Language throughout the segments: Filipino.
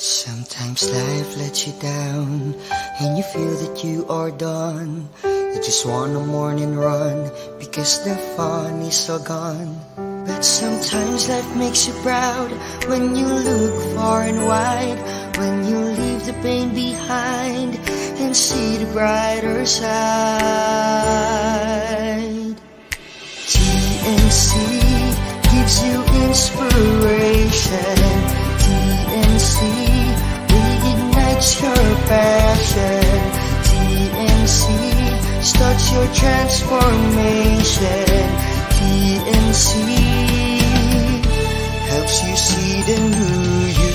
Sometimes life lets you down and you feel that you are done. You just want a morning run because the fun is all gone. But sometimes life makes you proud when you look far and wide, when you leave the pain behind and see the brighter side. TNC gives you inspiration. TNC reignites your passion. TNC starts your transformation. TNC helps you see the new you.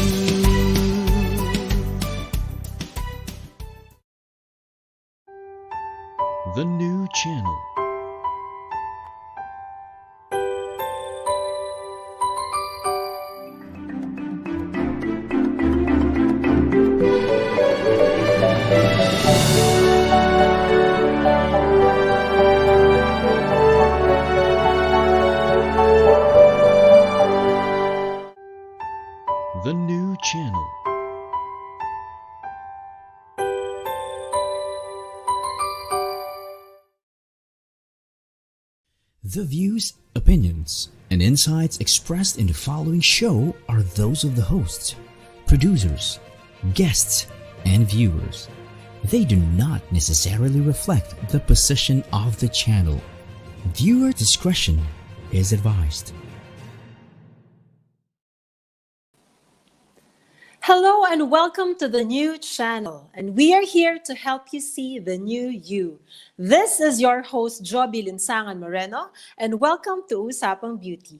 The new channel. The new channel. The views, opinions, and insights expressed in the following show are those of the hosts, producers, guests, and viewers. They do not necessarily reflect the position of the channel. Viewer discretion is advised. Hello and welcome to the new channel, and we are here to help you see the new you. This is your host, Joby Linsangan-Moreno, and welcome to Usapang Beauty.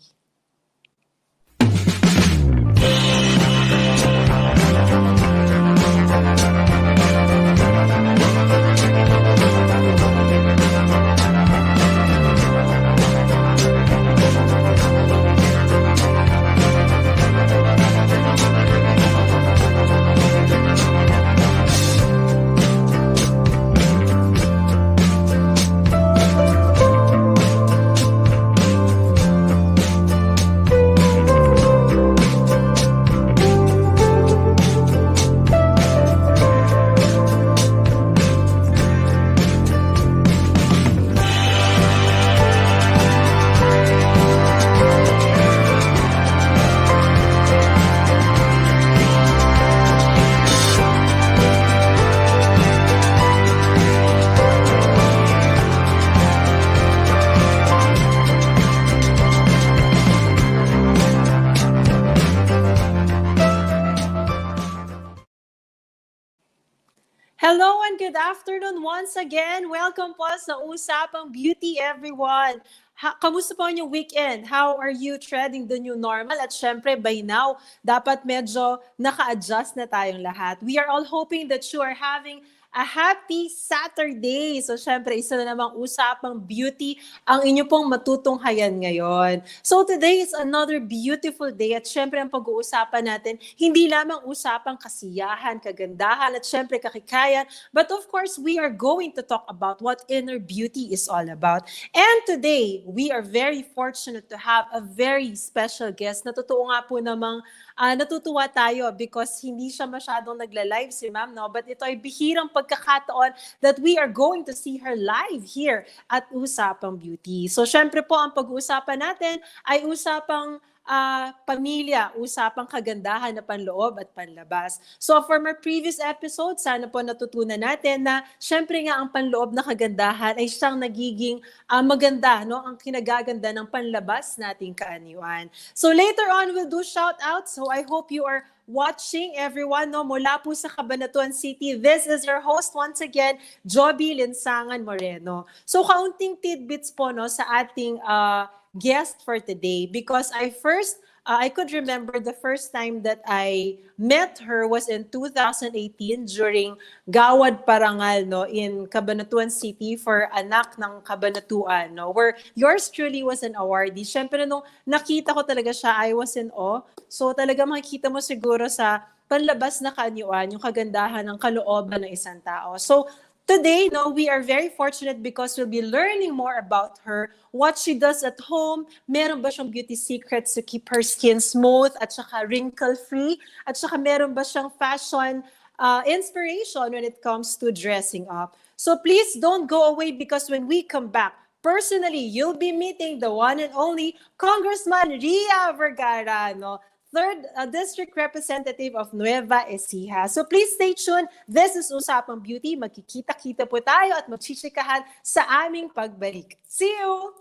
Hello and good afternoon once again. Welcome po sa Usapang Beauty, everyone. Kamusta po yung weekend? How are you treading the new normal? At syempre, by now, dapat medyo naka-adjust na tayong lahat. We are all hoping that you are having a happy Saturday. So syempre, isa na namang Usapang Beauty ang inyo pong matutunghayan ngayon. So today is another beautiful day at syempre ang pag-uusapan natin, hindi lamang usapang kasiyahan, kagandahan at syempre kakikayan, but of course, we are going to talk about what inner beauty is all about. And today, we are very fortunate to have a very special guest na totoo nga po namang natutuwa tayo because hindi siya masyadong nagla-live si ma'am, no? But ito ay bihirang pagkakataon that we are going to see her live here at Usapang Beauty. So syempre po ang pag-uusapan natin ay usapang pamilya, usapang kagandahan na panloob at panlabas. So from our previous episode, sana po natutunan natin na syempre nga ang panloob na kagandahan ay siyang nagiging maganda, no? Ang kinagaganda ng panlabas nating kaanyuan. So later on, we'll do shout out. So I hope you are watching everyone, no, mula po sa Cabanatuan City. This is your host once again, Joby Linsangan-Moreno. So kaunting tidbits po, no, sa ating guest for today because I could remember the first time that I met her was in 2018 during Gawad Parangal, no, in Cabanatuan City for Anak ng Kabanatuan, no, where yours truly was an awardee. Syempre nung nakita ko talaga siya, I was in awe. So talaga makikita mo siguro sa panlabas na kaanyuan, yung kagandahan ng kalooban ng isang tao. So today, no, we are very fortunate because we'll be learning more about her, what she does at home, meron ba siyang beauty secrets to keep her skin smooth at saka wrinkle-free, at saka meron ba siyang fashion inspiration when it comes to dressing up. So please don't go away because when we come back, personally, you'll be meeting the one and only Congressman Ria Vergara, no? Third District Representative of Nueva Ecija. So please stay tuned. This is Usapang Beauty. Magkikita-kita po tayo at magchichikahan sa aming pagbalik. See you!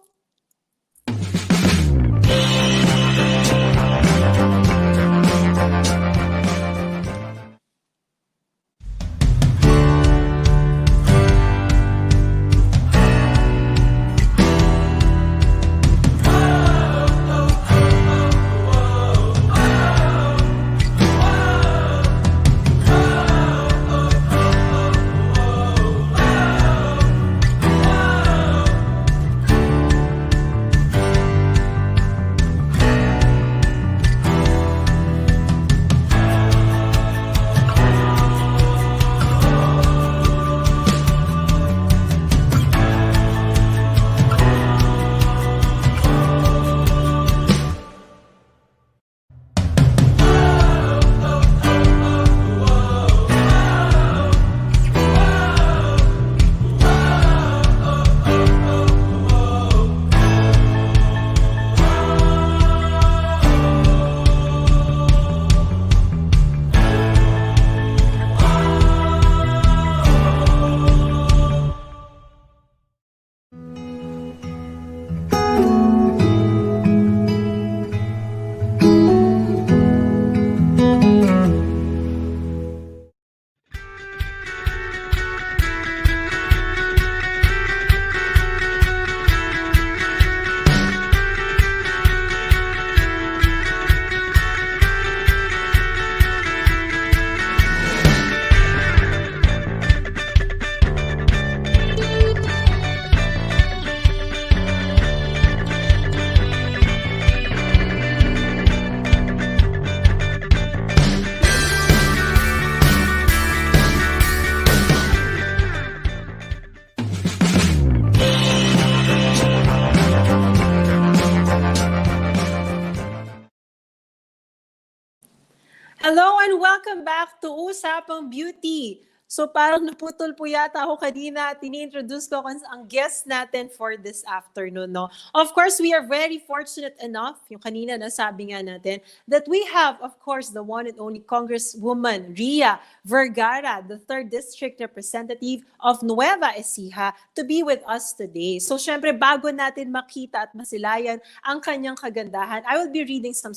Hello and welcome back to Usapang Beauty. So parang naputol po yata ako kanina at ini-introduce ko ang guest natin for this afternoon. No? Of course, we are very fortunate enough, yung kanina nasabi nga natin, that we have, of course, the one and only Congresswoman Ria Vergara, the 3rd District Representative of Nueva Ecija, to be with us today. So syempre, bago natin makita at masilayan ang kanyang kagandahan, I will be reading some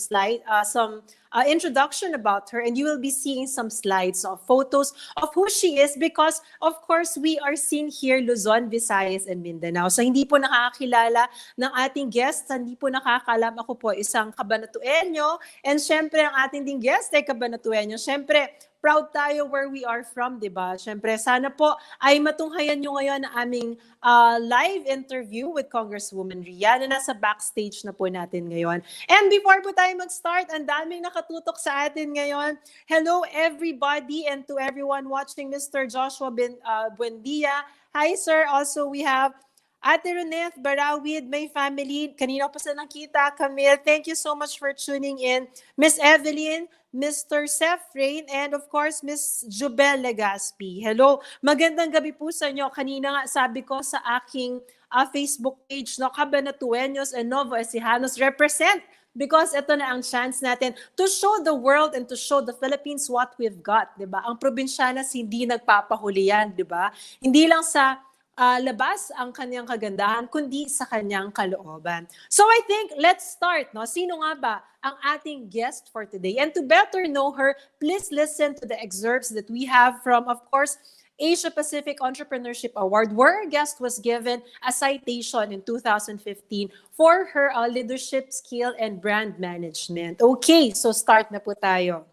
introduction about her, and you will be seeing some slides of photos of who she is because, of course, we are seen here Luzon, Visayas, and Mindanao. So hindi po nakakakilala ng ating guest, hindi po nakakalam, ako po isang Cabanatueño, and syempre ang ating ding guest ay Cabanatueño. Syempre, proud tayo where we are from, di ba? Syempre, sana po ay matunghayan nyo ngayon ang aming live interview with Congresswoman Ria na nasa backstage na po natin ngayon. And before po tayo mag-start, ang daming nakatutok sa atin ngayon. Hello everybody and to everyone watching, Mr. Joshua Buendia. Hi sir, also we have Ate Reneth Barawid, my family. Kanina pa sa nakita, Camille. Thank you so much for tuning in. Miss Evelyn, Mr. Sefrain, and of course, Miss Jubel Legaspi. Hello. Magandang gabi po sa inyo. Kanina nga sabi ko sa aking Facebook page, no, Cabanatueños and Novo Ecijano's represent because ito na ang chance natin to show the world and to show the Philippines what we've got, di ba? Ang probinsyanas hindi nagpapahuli yan, di ba? Hindi lang sa labas ang kanyang kagandahan, kundi sa kanyang kalooban. So I think, let's start. No? Sino nga ba ang ating guest for today? And to better know her, please listen to the excerpts that we have from, of course, Asia Pacific Entrepreneurship Award, where our guest was given a citation in 2015 for her leadership skill and brand management. Okay, so start na po tayo.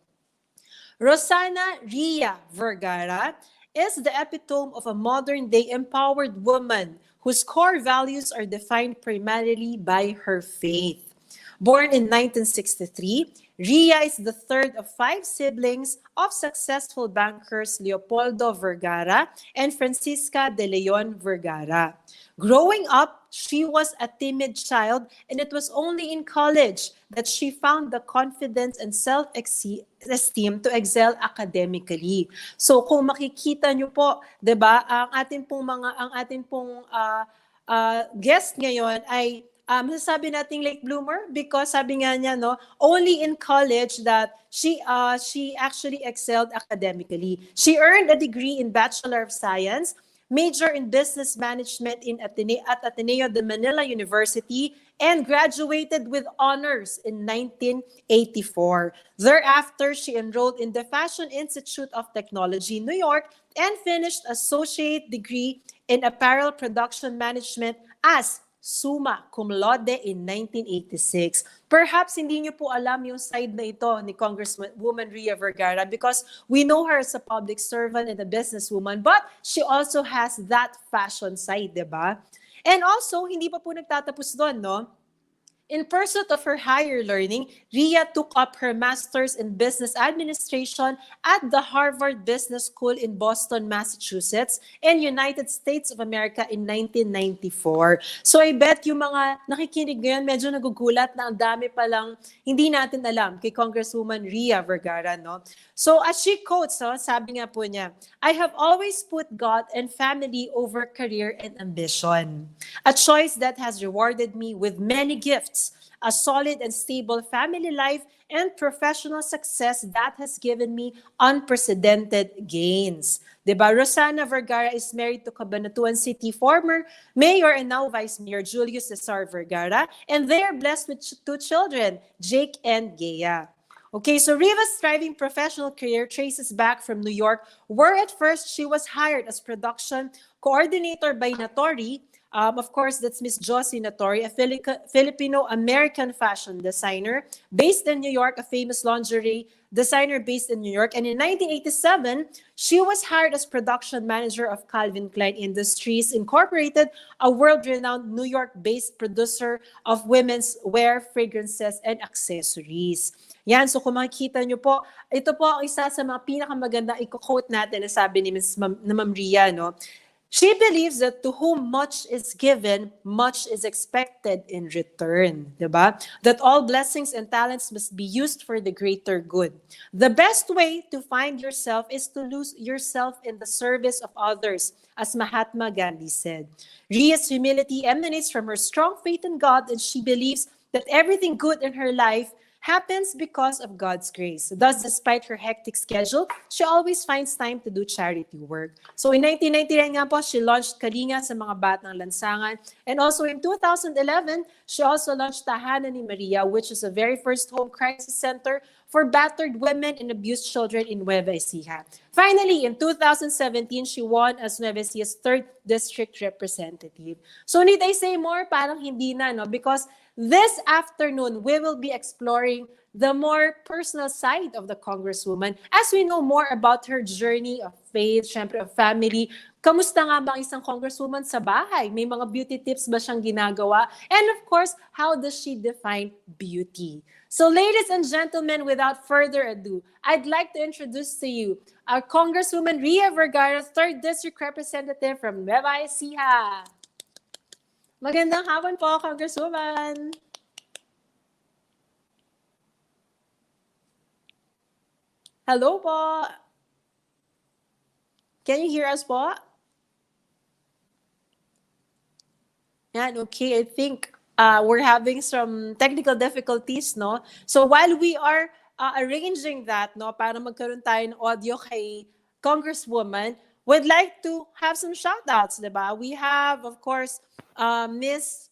Rosana Ria Vergara is the epitome of a modern-day empowered woman whose core values are defined primarily by her faith. Born in 1963, Ria is the third of 5 siblings of successful bankers Leopoldo Vergara and Francisca de Leon Vergara. Growing up, she was a timid child, and it was only in college that she found the confidence and self-esteem to excel academically. So kung makikita niyo po, 'di ba, ang ating pong guest ngayon ay masasabi nating late bloomer because sabi nga niya, no, only in college that she actually excelled academically. She earned a degree in Bachelor of Science, major in Business Management at Ateneo de Manila University, and graduated with honors in 1984. Thereafter, she enrolled in the Fashion Institute of Technology, New York, and finished associate degree in Apparel Production Management as summa cum laude in 1986. Perhaps hindi niyo po alam yung side na ito ni Congresswoman Ria Vergara because we know her as a public servant and a businesswoman, but she also has that fashion side, di ba? And also, hindi pa po nagtatapos doon, no? In pursuit of her higher learning, Ria took up her master's in business administration at the Harvard Business School in Boston, Massachusetts, and United States of America in 1994. So I bet yung mga nakikinig ngayon medyo nagugulat na ang dami palang hindi natin alam kay Congresswoman Ria Vergara, no? So as she quotes, sabi nga po niya, "I have always put God and family over career and ambition. A choice that has rewarded me with many gifts, a solid and stable family life, and professional success that has given me unprecedented gains." Diba? Rosana Vergara is married to Cabanatuan City former Mayor and now Vice Mayor Julius Cesar Vergara, and they are blessed with 2 children, Jake and Gea. Okay, so Riva's thriving professional career traces back from New York, where at first she was hired as production coordinator by Natori. Of course, that's Miss Josie Natori, a Filipino-American fashion designer based in New York, a famous lingerie designer based in New York. And in 1987, she was hired as production manager of Calvin Klein Industries Incorporated, a world-renowned New York-based producer of women's wear, fragrances, and accessories. Yan, so kung makikita nyo po, ito po ang isa sa mga pinakamagandang i-quote natin na sabi ni Ma'am Ria, no? She believes that to whom much is given, much is expected in return, diba? That all blessings and talents must be used for the greater good. The best way to find yourself is to lose yourself in the service of others, as Mahatma Gandhi said. Ria's humility emanates from her strong faith in God, and she believes that everything good in her life happens because of God's grace. Thus, despite her hectic schedule, she always finds time to do charity work. So in 1999 nga po, she launched Kalinga sa mga batang lansangan. And also in 2011, she also launched Tahanan ni Maria, which is the very first home crisis center for battered women and abused children in Nueva Ecija. Finally, in 2017, she won as Nueva Ecija's 3rd district representative. So need I say more? Parang hindi na, no? Because this afternoon, we will be exploring the more personal side of the Congresswoman as we know more about her journey of faith, syempre of family. Kamusta nga ba ang isang Congresswoman sa bahay? May mga beauty tips ba siyang ginagawa? And of course, how does she define beauty? So ladies and gentlemen, without further ado, I'd like to introduce to you our Congresswoman Ria Vergara, 3rd District Representative from Nueva Ecija. Magandang hapon po, Congresswoman. Hello po. Can you hear us po? Yan, okay. I think we're having some technical difficulties, no? So while we are arranging that, no, para magkaroon tayo ng audio kay Congresswoman, we'd like to have some shoutouts, diba? We have, of course, Miss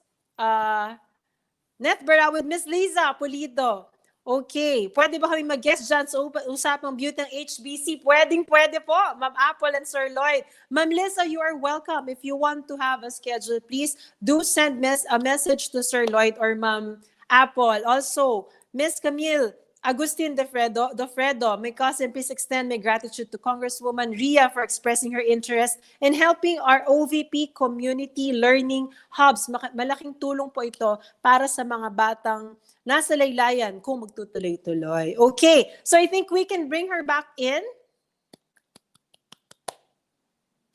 Netbera with Miss Liza Pulido. Okay, pwede ba kami mag-guest dyan sa Usapang Beauty ng HBC? Pwede po, Ma'am Apple and Sir Lloyd. Ma'am Lisa, you are welcome. If you want to have a schedule, please do send a message to Sir Lloyd or Ma'am Apple. Also, Miss Camille, Agustin Dofredo, my cousin, please extend my gratitude to Congresswoman Ria for expressing her interest in helping our OVP community learning hubs. Malaking tulong po ito para sa mga batang nasa laylayan kung magtutuloy-tuloy. Okay, so I think we can bring her back in.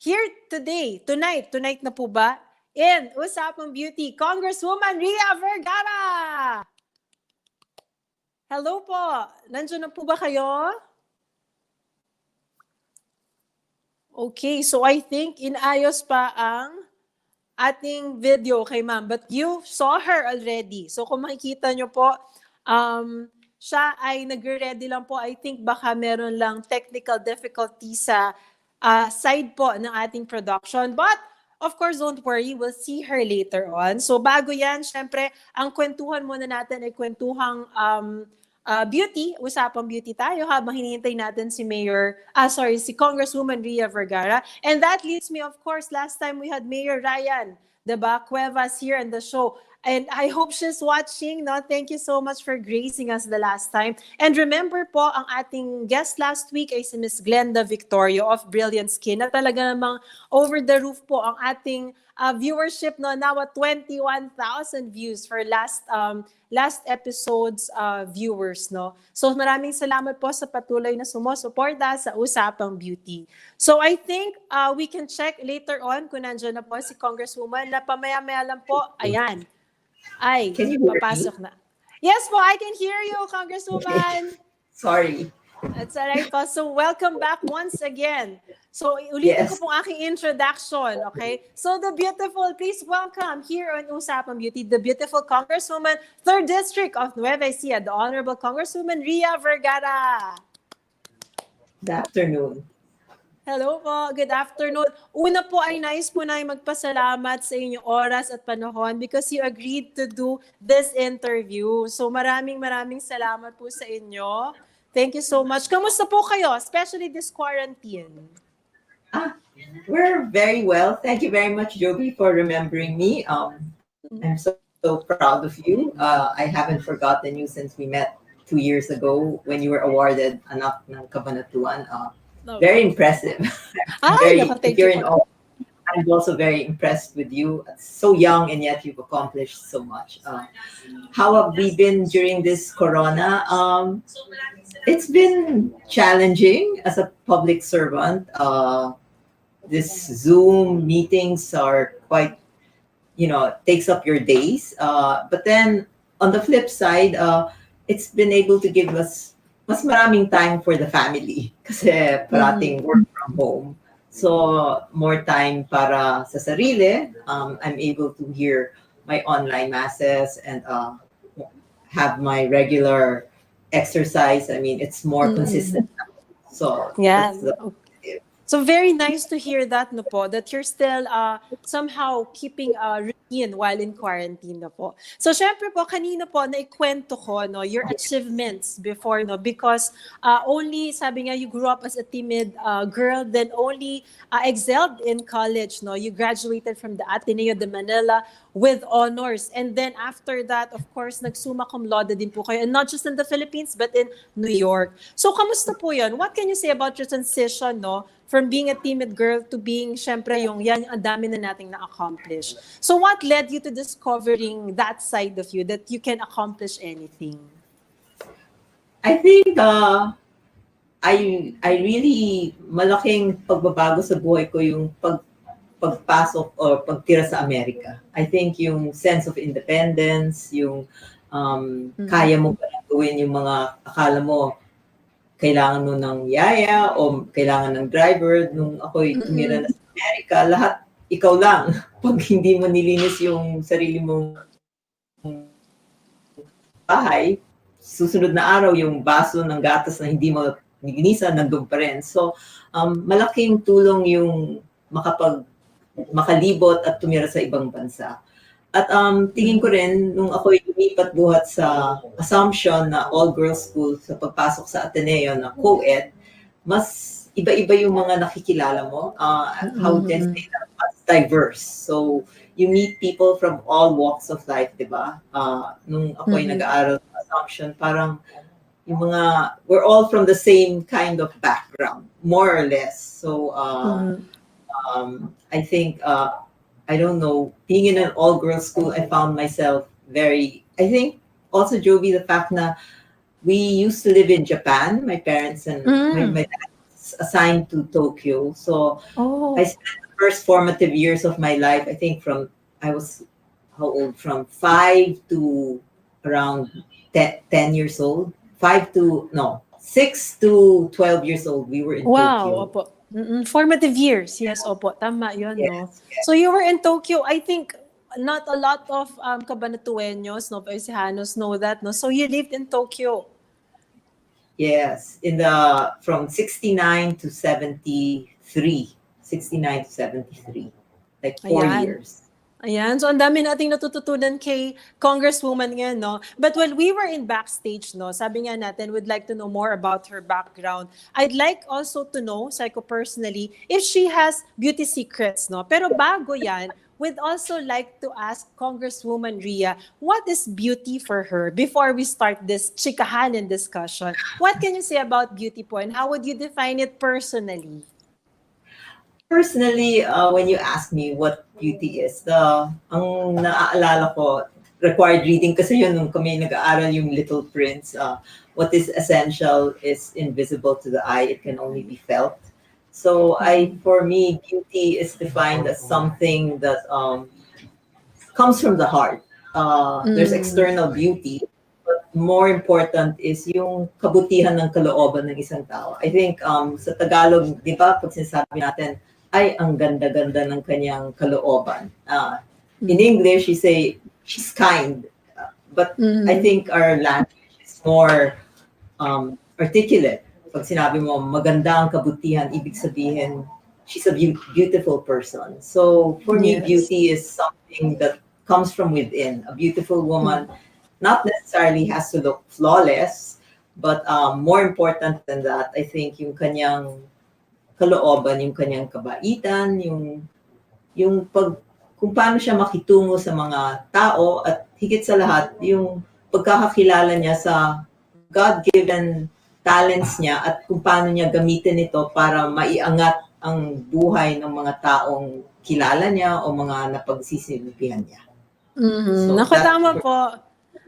Here tonight na po ba? In Usapang Beauty, Congresswoman Ria Vergara! Hello po. Nandiyan na po ba kayo? Okay, so I think inayos pa ang ating video kay ma'am. But you saw her already. So kung makikita nyo po, siya ay nagre-ready lang po. I think baka meron lang technical difficulty sa side po ng ating production. But of course, don't worry. We'll see her later on. So bago yan, syempre, ang kwentuhan muna natin ay kwentuhang beauty. Usapang beauty tayo habang hinihintay natin si si Congresswoman Ria Vergara. And that leads me, of course, last time we had Mayor Ryan, diba? Cuevas here in the show. And I hope she's watching. No? Thank you so much for gracing us the last time. And remember po, ang ating guest last week ay si Miss Glenda Victorio of Brilliant Skin na talaga namang over the roof po ang ating viewership. No? Now at 21,000 views for last episode's viewers. No? So maraming salamat po sa patuloy na sumusuporta sa Usapang Beauty. So I think we can check later on kung nandiyan na po si Congresswoman na pamaya-maya lang po. Ayan. Ay, papasok na. Yes po, I can hear you, Congresswoman. Sorry. That's all right po. So welcome back once again. So ulitin ko pong aking introduction, okay? So the beautiful, please welcome here on Usapang Beauty, the beautiful Congresswoman, 3rd District of Nueva Ecija, the Honorable Congresswoman Ria Vergara. Good afternoon. Hello po, good afternoon. Una po ay nais po na magpasalamat sa inyong oras at panahon because you agreed to do this interview. So maraming salamat po sa inyo. Thank you so much. Kamusta po kayo, especially this quarantine? We're very well. Thank you very much, Joby, for remembering me. I'm so proud of you. I haven't forgotten you since we met 2 years ago when you were awarded anak ng Kabanatuan. Very impressive. Thank you. I'm also very impressed with you. So young and yet you've accomplished so much. How have we been during this corona? It's been challenging as a public servant. This Zoom meetings are quite, takes up your days. But then on the flip side, it's been able to give us mas maraming time for the family kasi parating work from home. So more time para sa sarili. I'm able to hear my online masses and have my regular exercise. I mean, it's more consistent. So yeah. So very nice to hear that, no po, that you're still somehow keeping a routine while in quarantine, no po. So syempre po, kanina po, naikwento ko, no, your achievements before, no, because only, sabi nga, you grew up as a timid girl, then only excelled in college, no. You graduated from the Ateneo de Manila with honors. And then after that, of course, nagsumma cum laude din po kayo, and not just in the Philippines, but in New York. So kamusta po yun? What can you say about your transition, no? From being a timid girl to being, syempre, yung yan, ang dami na nating na-accomplish. So what led you to discovering that side of you, that you can accomplish anything? I think I really, malaking pagbabago sa buhay ko yung pagpasok o pagtira sa Amerika. I think yung sense of independence, yung kaya mo pa gawin yung mga akala mo kailangan mo ng yaya o kailangan ng driver. Nung ako'y tumira na sa Amerika, lahat ikaw lang. Pag hindi mo nilinis yung sarili mong bahay, susunod na araw yung baso ng gatas na hindi mo nilinisan, nandun pa rin. So, malaking tulong yung makalibot at tumira sa ibang bansa. At tingin ko rin, nung ako'y lumipat buhat sa Assumption na all-girls school sa pagpasok sa Ateneo na co-ed, mas iba-iba yung mga nakikilala mo. How can I say that? Mas diverse. So, you meet people from all walks of life, di ba? Nung ako'y nag-aaral sa Assumption, parang we're all from the same kind of background, more or less. So I think I don't know, being in an all-girls school, I found myself I think also, Joby, the fact na we used to live in Japan, my parents and my dad was assigned to Tokyo. So Oh, I spent the first formative years of my life, I think I was, how old? From 5 to around 10 years old. 6 to 12 years old, we were in wow, Tokyo. opo. Formative years. Yes, opo. Tama yun, no? Yes. So you were in Tokyo. I think not a lot of Cabanatueños, Novo Ecijano's know that, no? So you lived in Tokyo. Yes, from 69 to 73. 69 to 73. Like 4 years. Ayan. So, ang dami nating natututunan kay Congresswoman ngayon, no? But while we were in backstage, no, sabi nga natin, we'd like to know more about her background. I'd like also to know, psycho personally, if she has beauty secrets, no? Pero bago yan, we'd also like to ask Congresswoman Ria, what is beauty for her? Before we start this chikahan and discussion, what can you say about beauty po, and how would you define it personally? Personally, when you ask me what beauty is, ang naaalala ko, required reading kasi yun nung kami nag-aaral yung Little Prince. What is essential is invisible to the eye. It can only be felt. So for me, beauty is defined as something that comes from the heart. There's external beauty, but more important is yung kabutihan ng kalooban ng isang tao. I think sa Tagalog, di ba, pag sinasabi natin, ay, ang ganda-ganda ng kanyang kalooban. In English, you say, she's kind. But I think our language is more articulate. Pag sinabi mo, maganda ang kabutihan, ibig sabihin, she's a beautiful person. So for me, beauty is something that comes from within. A beautiful woman not necessarily has to look flawless, but more important than that, I think yung kanyang kalooban, yung kanyang kabaitan, kung paano siya makitungo sa mga tao, at higit sa lahat, yung pagkakakilala niya sa God-given talents niya at kung paano niya gamitin ito para maiangat ang buhay ng mga taong kilala niya o mga napagsisilbihan niya. So Naku, tama po.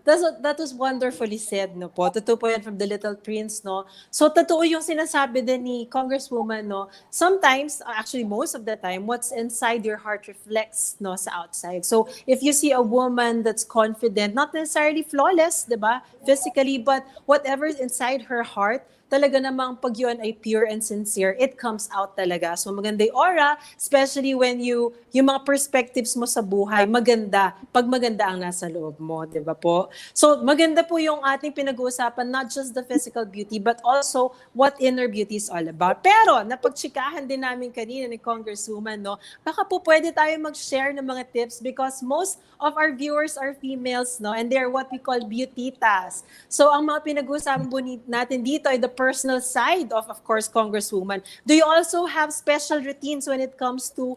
That was wonderfully said, no po. Totoo po yan from The Little Prince, no? So, totoo yung sinasabi din ni Congresswoman, no? Sometimes, actually most of the time, what's inside your heart reflects, no, sa outside. So, if you see a woman that's confident, not necessarily flawless, di ba, physically, but whatever's inside her heart, talaga namang pag yun ay pure and sincere, it comes out talaga. So maganda yung aura, especially when yung mga perspectives mo sa buhay, maganda, pag maganda ang nasa loob mo, di ba po? So maganda po yung ating pinag-uusapan, not just the physical beauty, but also what inner beauty is all about. Pero, napagchikahan din namin kanina ni Congresswoman, no? Baka po pwede tayo mag-share ng mga tips because most of our viewers are females, no? And they're what we call beautitas. So ang mga pinag-uusapan po natin dito ay the personal side of course, Congresswoman. Do you also have special routines when it comes to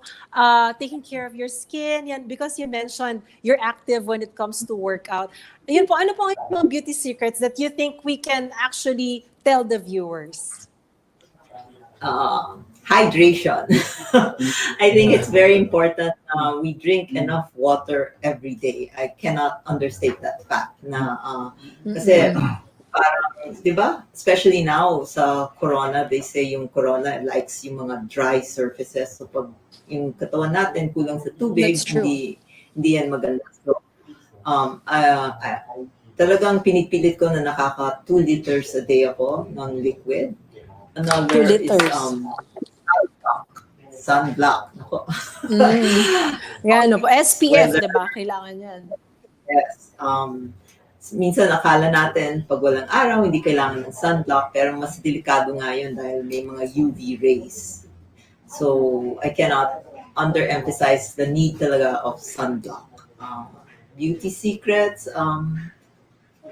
taking care of your skin? Yan, because you mentioned you're active when it comes to workout. Yun po, ano po ang mga beauty secrets that you think we can actually tell the viewers? Hydration. I think it's very important. We drink enough water every day. I cannot understate that fact. Kasi parang, di ba? Especially now sa corona, they say yung corona likes yung mga dry surfaces. So pag yung katawan natin kulang sa tubig, hindi yan maganda. So talagang pinipilit ko na nakaka 2 liters a day ako ng liquid. Another 2 liters. Is sunblock. Yan, no po. SPF, di ba? Kailangan yan. Yes. Minsan akala natin pag walang araw, hindi kailangan ng sunblock, pero mas delikado nga yun dahil may mga UV rays. So, I cannot underemphasize the need talaga of sunblock. Beauty secrets,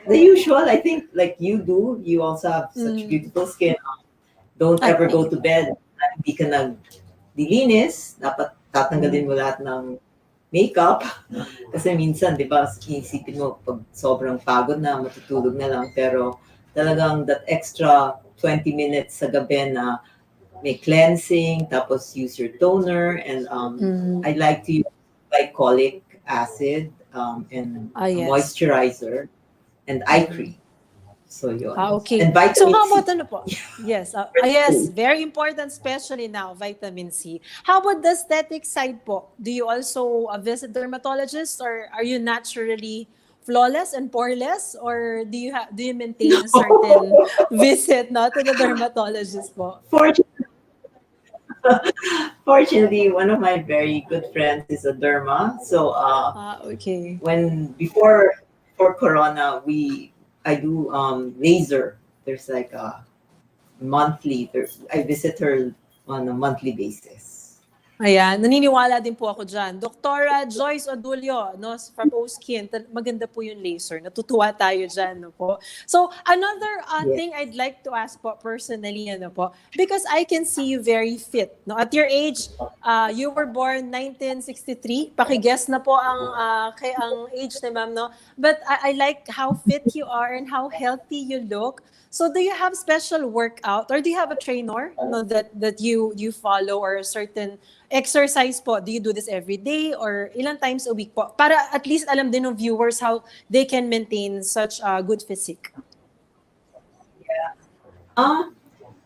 the usual, I think, like you do, you also have such beautiful skin. Don't ever go to bed na hindi ka nagdilinis. Dapat tatanggalin mo lahat ng makeup. Kasi minsan, di ba, iisipin mo, pag sobrang pagod na, matutulog na lang. Pero talagang that extra 20 minutes sa gabi na may cleansing, tapos use your toner, and I like to use glycolic acid and a Yes. moisturizer and eye cream. So yun. Okay. And vitamin So how C. about ano po? Yes. Yes, very important, especially now, vitamin C. How about the aesthetic side po? Do you also visit dermatologists, or are you naturally flawless and poreless, or do you maintain a certain visit to the dermatologist po? Fortunately, one of my very good friends is a derma. So Okay. before Corona, I do laser. There's like a monthly. I visit her on a monthly basis. Ayan, naniniwala din po ako dyan. Doktora Joyce Odulio, no, from O-Skin, maganda po yung laser. Natutuwa tayo dyan, no po. So, another thing I'd like to ask po personally, ano po, because I can see you very fit. No? At your age, you were born 1963. Paki-guess na po ang age ni ma'am, no? But I like how fit you are and how healthy you look. So do you have special workout, or do you have a trainer that you follow, or a certain exercise po? Do you do this every day or ilang times a week po? Para at least alam din ng viewers how they can maintain such a good physique.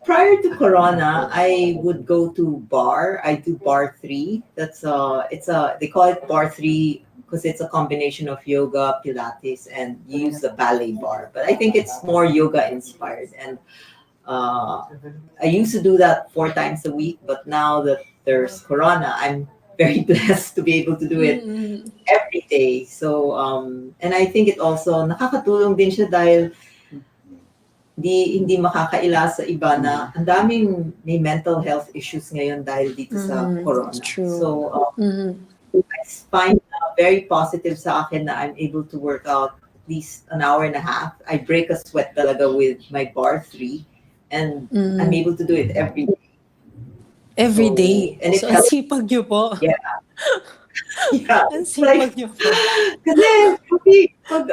Prior to Corona, I would go to bar. I do bar 3. That's they call it bar 3 because it's a combination of yoga, Pilates, and you use the ballet bar. But I think it's more yoga inspired. And I used to do that 4 times a week, but now that there's Corona, I'm very blessed to be able to do it every day. So, and I think it also nakakatulong din siya dahil hindi makakaila sa iba na ang daming may mental health issues ngayon dahil dito sa Corona. True. So, I find very positive sa akin na I'm able to work out at least an hour and a half. I break a sweat talaga with my bar 3, and I'm able to do it every day. Every day. And it So, ang helps. sipag niyo po. Yeah. Yeah. Ang sipag niyo po. Kasi pag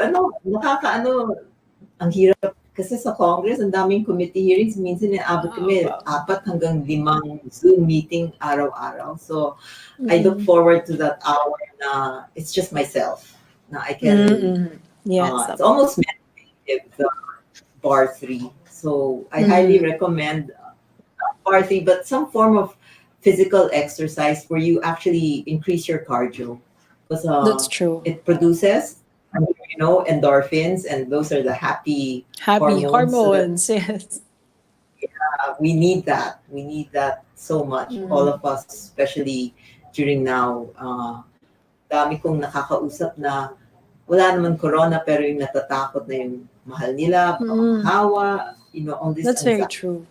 ang hirap kasi sa Congress, ang daming committee hearings, minsan inaabot kami 4 hanggang 5 Zoom meeting araw-araw. So, I look forward to that hour na it's just myself. Na I can, it's almost meditative, the bar 3. So, I highly recommend bar 3, but some form of physical exercise where you actually increase your cardio. Because That's true. it produces, endorphins, and those are the happy hormones. So yes. We need that. We need that so much. All of us, especially during now. Dami kong nakakausap na wala naman corona pero yung natatakot na yung mahal nila, hawa, all this. That's very true.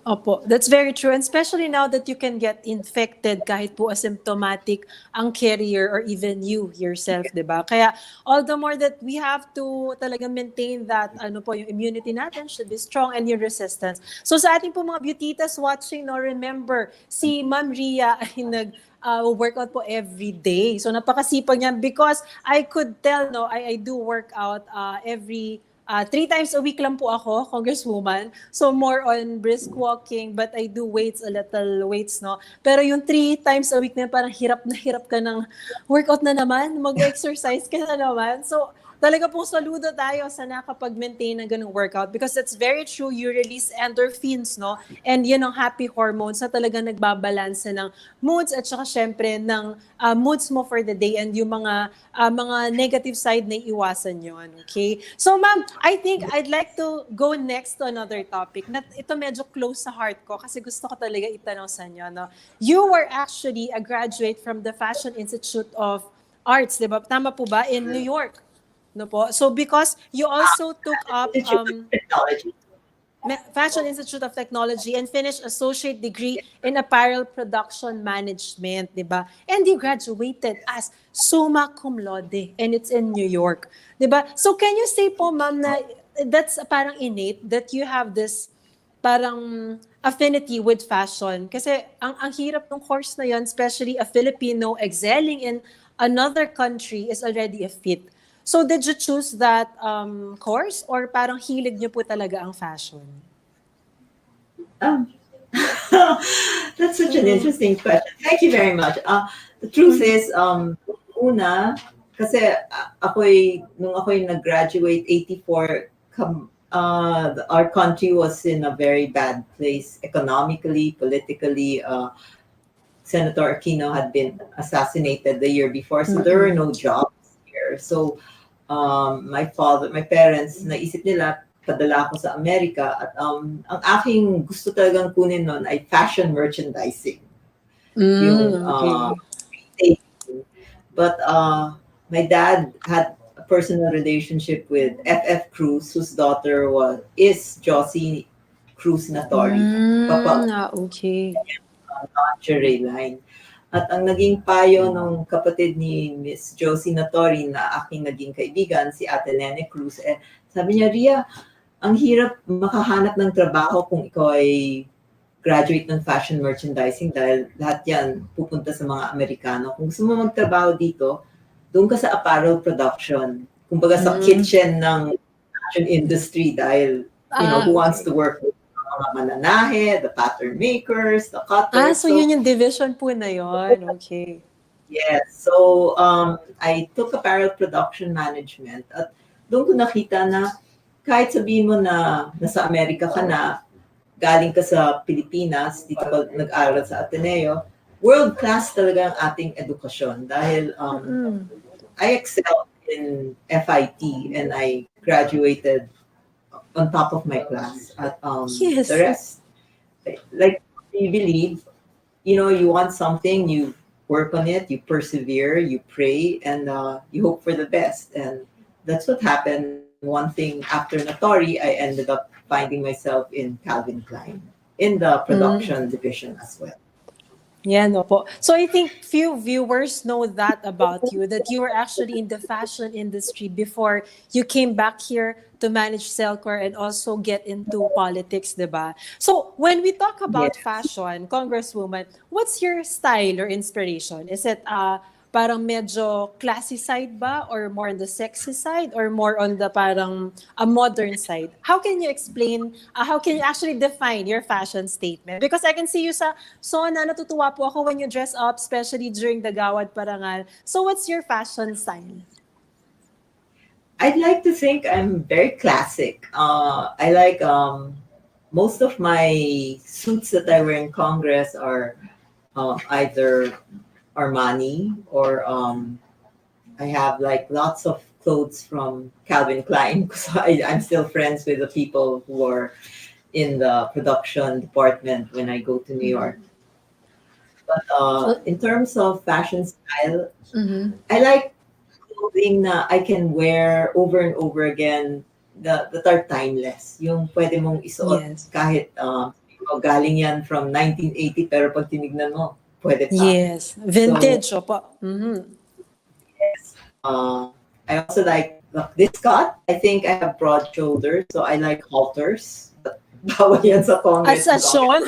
Opo, that's very true. And especially now that you can get infected kahit po asymptomatic ang carrier or even you yourself, di ba? Kaya all the more that we have to talagang maintain that yung immunity natin should be strong and your resistance. So sa ating po mga beautitas watching, remember, si Ma'am Ria ay workout po every day. So napakasipag niya because I could tell, I do workout every 3 times a week lang po ako, Congresswoman. So more on brisk walking, but I do a little weights, no? Pero yung 3 times a week na parang hirap ka ng workout na naman, mag-exercise ka na naman. So talaga pong saludo tayo sa nakapag-maintain ng ganung workout because it's very true, you release endorphins, no? And yun ang happy hormones na talagang nagbabalanse ng moods at saka syempre ng moods mo for the day and yung mga negative side na iwasan yun, okay? So ma'am, I think I'd like to go next to another topic na ito medyo close sa heart ko kasi gusto ko talaga itanong sa inyo, no? You were actually a graduate from the Fashion Institute of Arts, di ba? Tama po ba? In New York. No po. So because you also took up Fashion Institute of Technology and finished associate degree in apparel production management, di ba? And you graduated as summa cum laude and it's in New York, di ba? So can you say po ma'am na that's parang innate that you have this parang affinity with fashion kasi ang hirap ng course na yon, especially a Filipino excelling in another country is already a feat. So did you choose that course or parang hilig niyo po talaga ang fashion? Um, that's such an interesting question. Thank you very much. The truth is, una, kasi nung ako'y nag-graduate, 84, our country was in a very bad place economically, politically. Senator Aquino had been assassinated the year before, so there were no jobs here. So my parents, naisip nila, padala ako sa Amerika at ang aking gusto talagang kunin nun ay fashion merchandising. Okay. But my dad had a personal relationship with F.F. Cruz, whose daughter is Josie Cruz Natori. Okay. Lingerie line. At ang naging payo ng kapatid ni Miss Josie Natori na aking naging kaibigan, si Ate Nene Cruz, sabi niya, Ria, ang hirap makahanap ng trabaho kung ikaw ay graduate ng fashion merchandising dahil lahat yan pupunta sa mga Amerikano. Kung gusto mo magtrabaho dito, doon ka sa apparel production. Kumbaga sa kitchen ng fashion industry dahil, who wants to work with mga mananahe, the pattern makers, the cutters. So yun yung division po na yun. Okay. Yes. So, I took apparel production management at doon ko nakita na kahit sabihin mo na nasa Amerika ka na, galing ka sa Pilipinas, dito ka nag-aral sa Ateneo, world-class talaga ang ating edukasyon dahil I excelled in FIT and I graduated on top of my class. At Yes. the rest, like you believe, you want something, you work on it, you persevere, you pray, and you hope for the best. And that's what happened. One thing after Natori, I ended up finding myself in Calvin Klein in the production division as well. Yeah, no po. So I think few viewers know that about you, that you were actually in the fashion industry before you came back here to manage Celcor and also get into politics, diba? So when we talk about fashion, Congresswoman, what's your style or inspiration? Is it parang medyo classy side ba or more on the sexy side or more on the parang a modern side? How can you explain, how can you actually define your fashion statement? Because I can see you sa Sona, natutuwa po ako when you dress up, especially during the Gawad Parangal. So what's your fashion style? I'd like to think I'm very classic. I like most of my suits that I wear in Congress are either Armani or I have like lots of clothes from Calvin Klein because I'm still friends with the people who are in the production department when I go to New York. But in terms of fashion style, I like clothing na I can wear over and over again that are timeless. Yung pwede mong isuot kahit galing yan from 1980 pero pag tinignan mo, pwede pa. Yes, vintage. So, yes. I also like this cut. I think I have broad shoulders, so I like halters. Bawal yan sa Congress. As Sean?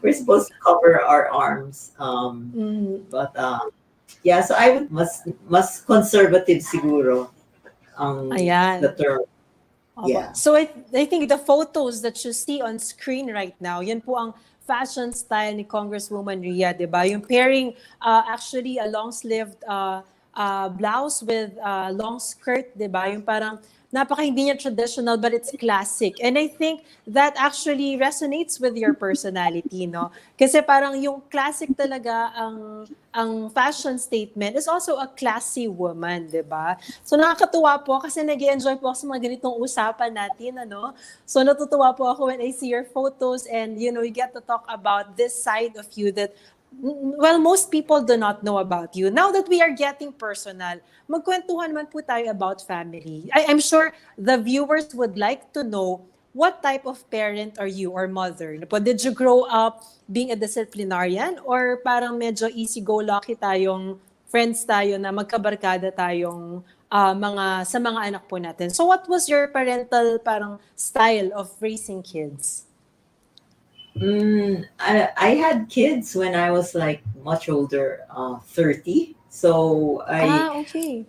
We're supposed to cover our arms. But yeah, so I would mas conservative siguro the term. Yeah. So I think the photos that you see on screen right now, yan po ang fashion style ni Congresswoman Ria, diba? Yung pairing actually a long-sleeved blouse with long skirt, diba? Yung parang napaka hindi niya traditional but it's classic. And I think that actually resonates with your personality, no? Kasi parang yung classic talaga ang fashion statement is also a classy woman, diba? So nakakatuwa po kasi nag-enjoy po ako sa mga ganitong usapan natin, ano? So natutuwa po ako when I see your photos and you get to talk about this side of you that most people do not know about you. Now that we are getting personal, magkwentuhan man po tayo about family. I'm sure the viewers would like to know what type of parent are you or mother? Did you grow up being a disciplinarian or parang medyo easy-go-lucky tayong friends tayo na magkabarkada tayong sa mga anak po natin? So what was your parental parang style of raising kids? I had kids when I was like much older, 30. So Okay.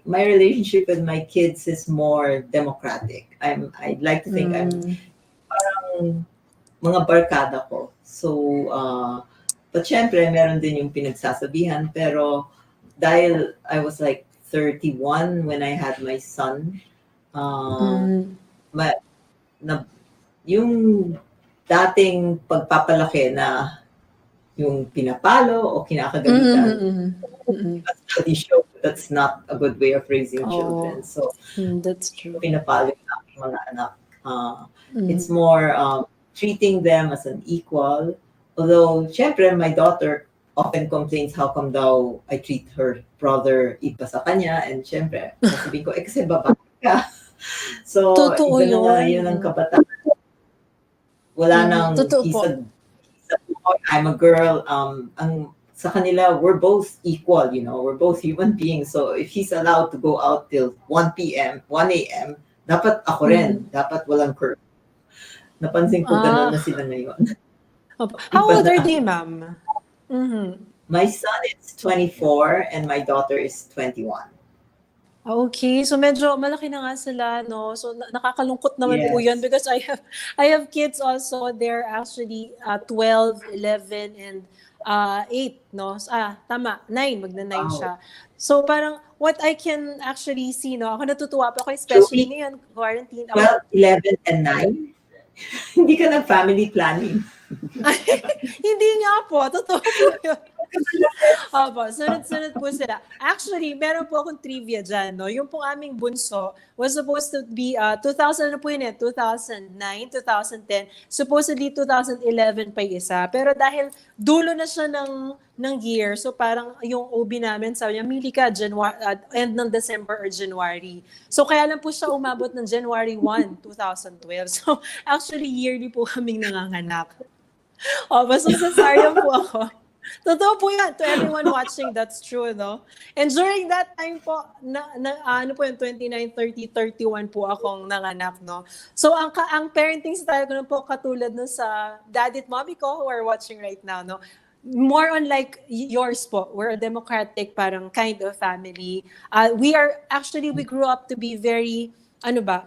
my relationship with my kids is more democratic. I'd like to think I'm Mm. mga barkada ko. So, but syempre, meron din yung pinagsasabihan. Pero dahil I was like 31 when I had my son, Mm. ma, na, yung dating pagpapalaki na yung pinapalo o kinakagalitan, Mm. Mm. study show that's not a good way of raising Oh, children. So, that's true. pinapalo yung aking mga anak. It's Mm. more treating them as an equal. Although, syempre, my daughter often complains how come daw I treat her brother iba sa kanya. And syempre, sasabihin ko, kasi babae ka. So, Totoo iba na nga yun. yun ang kabataan. Wala nang, Totoo po. he's a boy, I'm a girl. Sa kanila, we're both equal, we're both human beings. So, if he's allowed to go out till 1 p.m., 1 a.m., dapat ako rin. Dapat walang curfew. Napansin ko gano'n na sila ngayon. How Iba old are na. they, ma'am? Mm-hmm. My son is 24 and my daughter is 21. Okay, so medyo malaki na nga sila, no? So nakakalungkot naman po Yes. 'yun because I have kids also. They're actually 12, 11 and 8, no? Tama, 9, magna-9 Wow. siya. So parang what I can actually see, no? Ako natutuwa pa ako Joby, especially ngayon quarantine. 12, 11, and 9? Hindi ka nag-family planning. Hindi nga po, totoo po 'yun. Opo, sunod-sunod po sila. Actually, meron po akong trivia dyan, no? Yung pong aming bunso was supposed to be 2000 na po yun 2009, 2010, supposedly 2011 pa yung isa. Pero dahil dulo na siya ng year, so parang yung OB namin, sabi niya, mili ka, end ng December or January. So kaya lang po siya umabot ng January 1, 2012. So actually, yearly po kaming nanganganak. Basta cesarean po ako. Totoo po yan. To everyone watching, that's true, no? And during that time po, ano po yung 29, 30, 31 po akong nanganak, no? So, ang parenting style ko na po katulad no sa daddy at mommy ko who are watching right now, no? More on like yours po. We're a democratic parang kind of family. We grew up to be very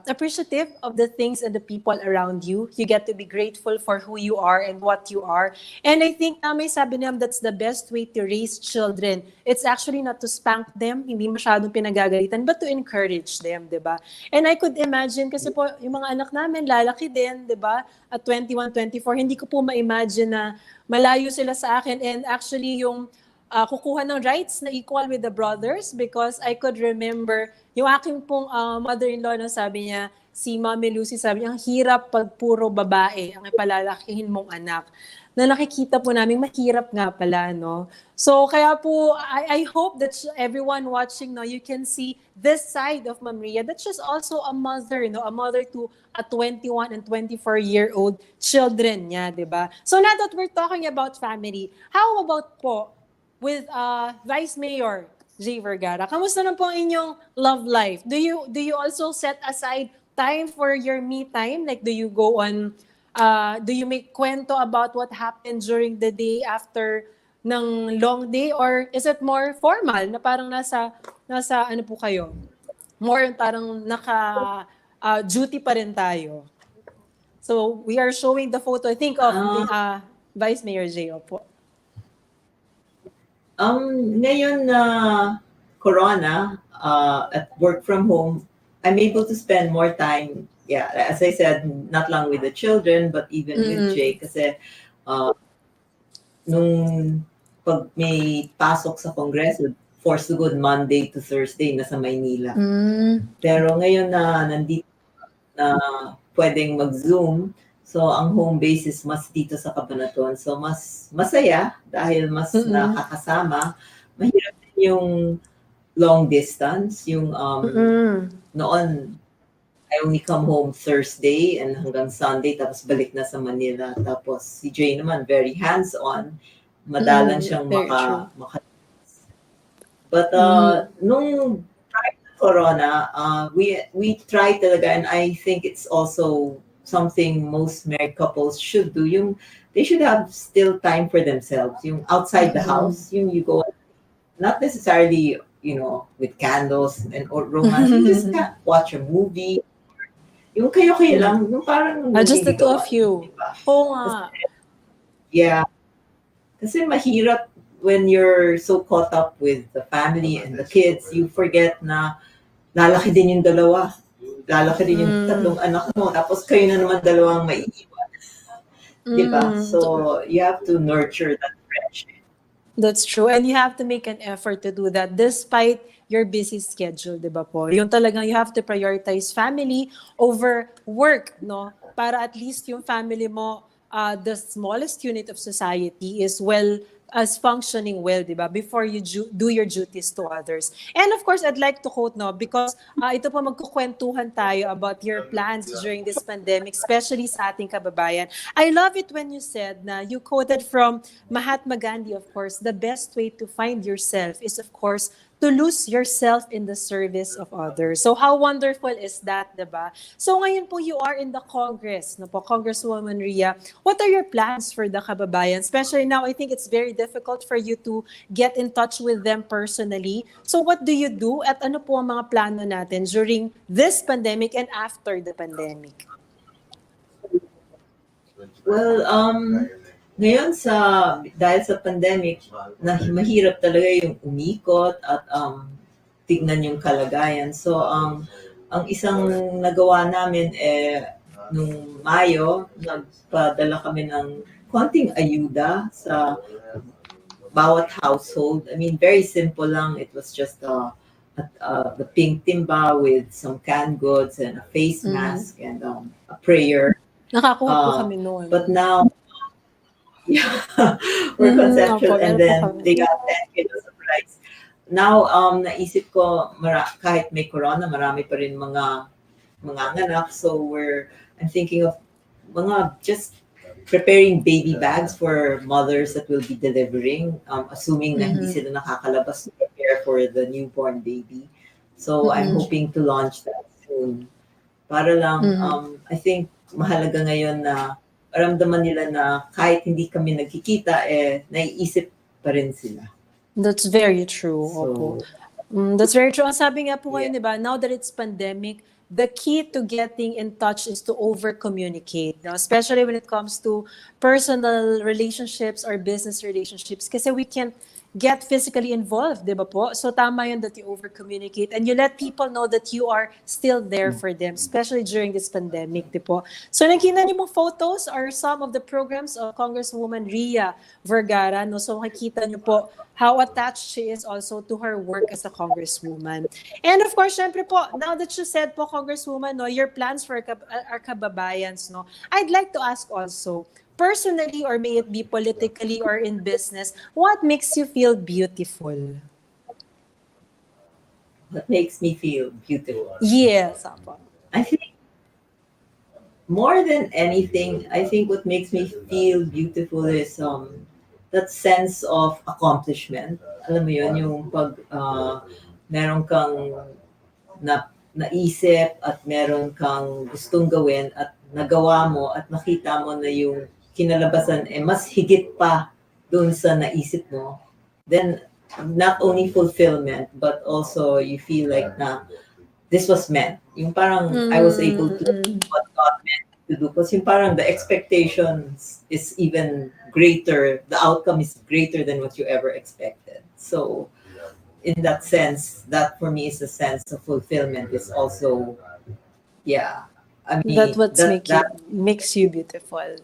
appreciative of the things and the people around you. You get to be grateful for who you are and what you are. And I think may sabi niya, that's the best way to raise children. It's actually not to spank them, hindi masyadong pinagagalitan, but to encourage them, di ba? And I could imagine, kasi po, yung mga anak namin, lalaki din, di ba? At 21, 24, hindi ko po ma-imagine na malayo sila sa akin. And actually, yung kukuha ng rights na equal with the brothers because I could remember yung aking pong mother-in-law na sabi niya, si Mommy Lucy, sabi niya, ang hirap pag puro babae ang ipalalakihin mong anak. Na nakikita po namin, mahirap nga pala, no? So, kaya po, I hope that everyone watching, no, you can see this side of Ma'am Ria, that she's also a mother, no? A mother to a 21 and 24-year-old children niya, di ba? So, now that we're talking about family, how about po with Vice Mayor Ria Vergara? Kamusta na po ang inyong love life? Do you also set aside time for your me time? Like, do you go on, do you make kwento about what happened during the day after ng long day? Or is it more formal na parang nasa ano po kayo? More parang duty pa rin tayo. So, we are showing the photo, I think, of Vice Mayor J.O. po. Ngayon na Corona, at work from home, I'm able to spend more time, as I said, not lang with the children, but even with Jay. Kasi nung pag may pasok sa Kongreso, forced to go Monday to Thursday, nasa Maynila. Pero ngayon na nandito na pwedeng mag-Zoom, so ang home base is mas dito sa Cabanatueño. So mas masaya dahil mas nakakasama. Mahirap din yung long distance, yung noon I only come home Thursday and hanggang Sunday tapos balik na sa Manila. Tapos si Jay naman very hands-on. Madalang siyang maka But nung prior to Corona, we try talaga, and I think it's also something most married couples should do, yung they should have still time for themselves. Yung outside the house, yung you go, not necessarily, with candles and or romance. You just watch a movie. Yung kayo lang, yung parang Just the two of nililigawan, you. di ba? Oo nga. Yeah. Kasi mahirap when you're so caught up with the family and the kids, you forget na lalaki din yung dalawa. Lalaki din yung tatlong anak mo. Tapos kayo na naman dalawang maiiwan. Diba? So, you have to nurture that friendship. That's true. And you have to make an effort to do that despite your busy schedule, di ba po? Yung talagang you have to prioritize family over work, no? Para at least yung family mo, the smallest unit of society is functioning well, di ba? Before you do your duties to others. And of course, I'd like to quote, no, because ito po magkukwentuhan tayo about your plans during this pandemic, especially sa ating kababayan. I love it when you said na you quoted from Mahatma Gandhi, of course, the best way to find yourself is, of course, to lose yourself in the service of others. So how wonderful is that, diba? So ngayon po you are in the Congress, no po, Congresswoman Ria. What are your plans for the kababayan? Especially now, I think it's very difficult for you to get in touch with them personally. So what do you do at ano po ang mga plano natin during this pandemic and after the pandemic? Well, ngayon dahil sa pandemic, mahirap talaga yung umikot at tignan yung kalagayan. So, ang isang nagawa namin nung Mayo, nagpadala kami ng konting ayuda sa bawat household. I mean, very simple lang. It was just the pink timba with some canned goods and a face mask and a prayer. Nakakuha po kami noon. But now, yeah, we're conceptual, and then they got 10 kilos of rice. Now, naisip ko, kahit may corona, marami pa rin mga anak. So I'm thinking of just preparing baby bags for mothers that will be delivering, assuming na hindi sila nakakalabas to prepare for the newborn baby. So I'm hoping to launch that soon. Para lang, I think mahalaga ngayon na maramdaman nila na kahit hindi kami nagkikita, naiisip pa rin sila. That's very true. So, that's very true. Ang sabi nga po ngayon, di ba, now that it's pandemic, the key to getting in touch is to over-communicate, no? Especially when it comes to personal relationships or business relationships, kasi we can't get physically involved, di ba po? So tama yun that you over-communicate and you let people know that you are still there for them, especially during this pandemic, di po? So nakita niyo mong photos are some of the programs of Congresswoman Ria Vergara, no? So makikita niyo po how attached she is also to her work as a congresswoman. And of course, syempre po, now that you said po, Congresswoman, no, your plans for our kababayans, no, I'd like to ask also, personally, or may it be politically or in business, what makes you feel beautiful? What makes me feel beautiful? Yes, Apo. I think more than anything, I think what makes me feel beautiful is that sense of accomplishment. Alam mo yun, yung pag meron kang naisip at meron kang gustong gawin at nagawa mo at nakita mo na yung kinalabasan mas higit pa dun sa naisip mo, then not only fulfillment but also you feel like na this was meant. Yung parang I was able to do what God meant to do. Because yung parang the expectations is even greater, the outcome is greater than what you ever expected. So in that sense, that for me is a sense of fulfillment. Is also, yeah, I mean, That's what makes you beautiful.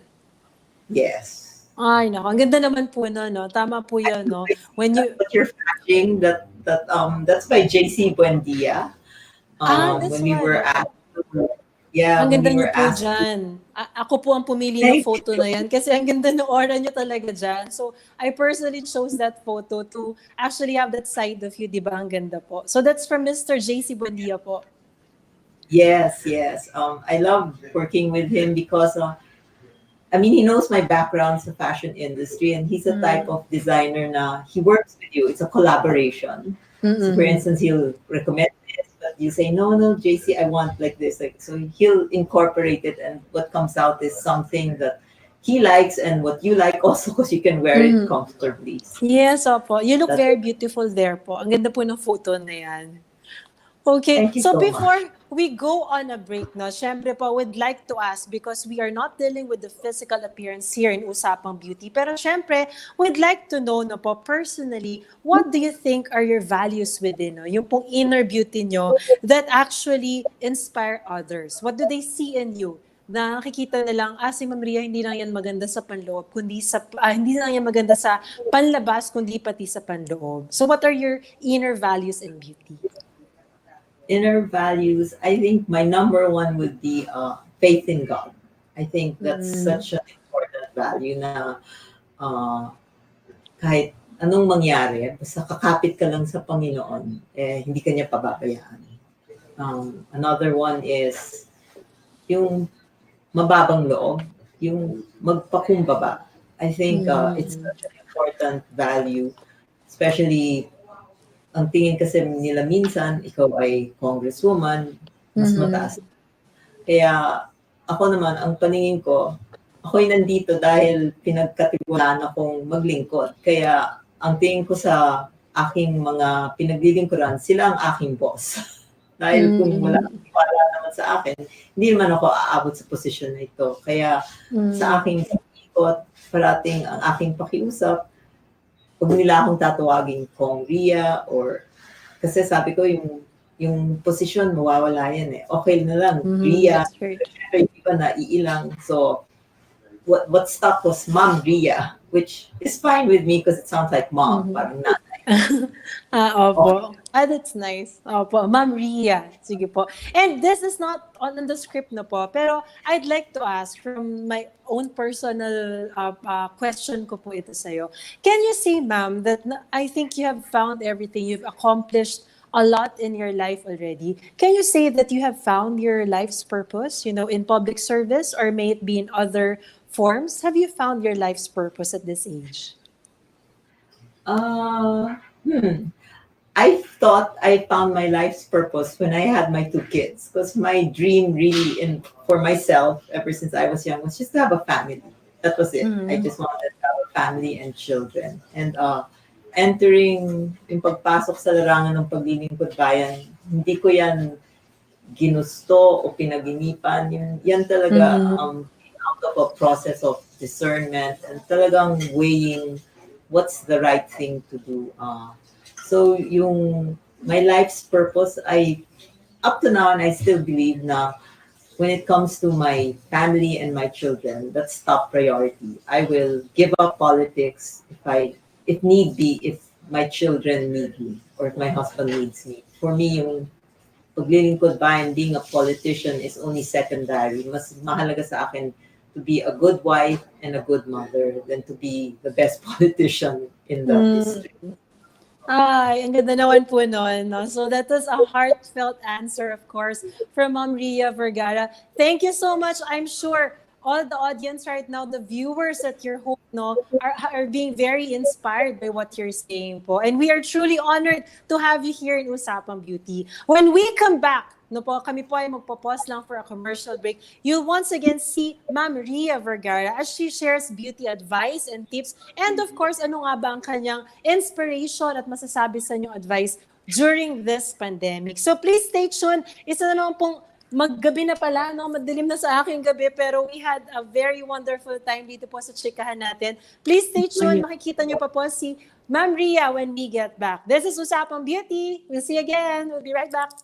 Yes. Ay, nako. Ang ganda naman po no? Tama po yun, no? When you... What you're flashing, that's by JC Buendia. That's when we were asked to, yeah, ang ganda when we niyo were po asked dyan. Ako po ang pumili ng photo na yan kasi ang ganda ng aura niyo talaga dyan. So, I personally chose that photo to actually have that side of you, di ba? Ang ganda po. So, that's from Mr. JC Buendia po. Yes. I love working with him because I mean, he knows my background in the fashion industry, and he's a type of designer na he works with you. It's a collaboration. So, for instance, he'll recommend this, but you say, no, JC, I want like this. Like, so he'll incorporate it, and what comes out is something that he likes and what you like also, because you can wear it comfortably. Yes, opo. You look That's very beautiful there po. Ang ganda po ng photo na yan. Okay, Thank you so so before much. we go on a break, no, syempre po, we'd like to ask, because we are not dealing with the physical appearance here in Usapang Beauty, pero syempre, we'd like to know, no po, personally, what do you think are your values within, no? Yung pong inner beauty nyo that actually inspire others. What do they see in you? Na nakikita na lang, si Ma'am Ria, hindi lang yan maganda sa panloob, hindi lang yan maganda sa panlabas, kundi pati sa panloob. So what are your inner values in beauty? Inner values, I think my number one would be faith in God. I think that's such an important value na kahit anong mangyari, basta kakapit ka lang sa Panginoon, hindi ka niya pababayaan. Another one is yung mababang loob, yung magpakumbaba. I think it's such an important value, especially ang tingin kasi nila minsan, ikaw ay congresswoman, mas mataas. Kaya ako naman, ang paningin ko, ako'y nandito dahil pinagkatiwalaan akong maglingkod. Kaya ang tingin ko sa aking mga pinaglilingkuran, sila ang aking boss. Dahil kung wala naman sa akin, hindi naman ako aabot sa posisyon na ito. Kaya sa aking ikot, parating ang aking pakiusap, huwag nila akong tatawagin Kong Ria, or kasi sabi ko yung posisyon mawawala yan eh. Okay na lang, Ria. Right. Pero hindi pa naiilang. So what stuck was Ma'am Ria, which is fine with me because it sounds like mom, parang nanay. Opo. That's nice. Opo. Ma'am Ria. Sige po. And this is not on the script na po, pero I'd like to ask from my own personal question ko po ito sa'yo. Can you say, ma'am, that I think you have found everything, you've accomplished a lot in your life already. Can you say that you have found your life's purpose, in public service, or may it be in other forms? Have you found your life's purpose at this age? I thought I found my life's purpose when I had my 2 kids, because my dream really for myself ever since I was young was just to have a family. That was it. I just wanted to have a family and children. And entering yung pagpasok sa larangan ng paglilingkod bayan, hindi ko yan ginusto o pinaginipan. Yan talaga out of a process of discernment and talagang weighing what's the right thing to do. So my life's purpose, up to now, and I still believe na when it comes to my family and my children, that's top priority. I will give up politics if need be, if my children need me or if my husband needs me. For me, yung paglilingkod bayan, being a politician is only secondary. Mas mahalaga sa akin to be a good wife and a good mother than to be the best politician in the district. Ay, ang ganda naman po nun, no? So that was a heartfelt answer, of course, from Ma'am Ria Vergara. Thank you so much. I'm sure all the audience right now, the viewers at your home, no, are being very inspired by what you're saying po. And we are truly honored to have you here in Usapang Beauty. When we come back, kami po ay magpo-pause lang for a commercial break. You'll once again see Ma'am Ria Vergara as she shares beauty advice and tips. And of course, ano nga ba ang kanyang inspiration at masasabi sa inyong advice during this pandemic. So please stay tuned. Isa na naman pong maggabi na pala, no? Madilim na sa aking gabi, pero we had a very wonderful time dito po sa chikahan natin. Please stay tuned. Makikita niyo pa po si Ma'am Ria when we get back. This is Usapang Beauty. We'll see you again. We'll be right back.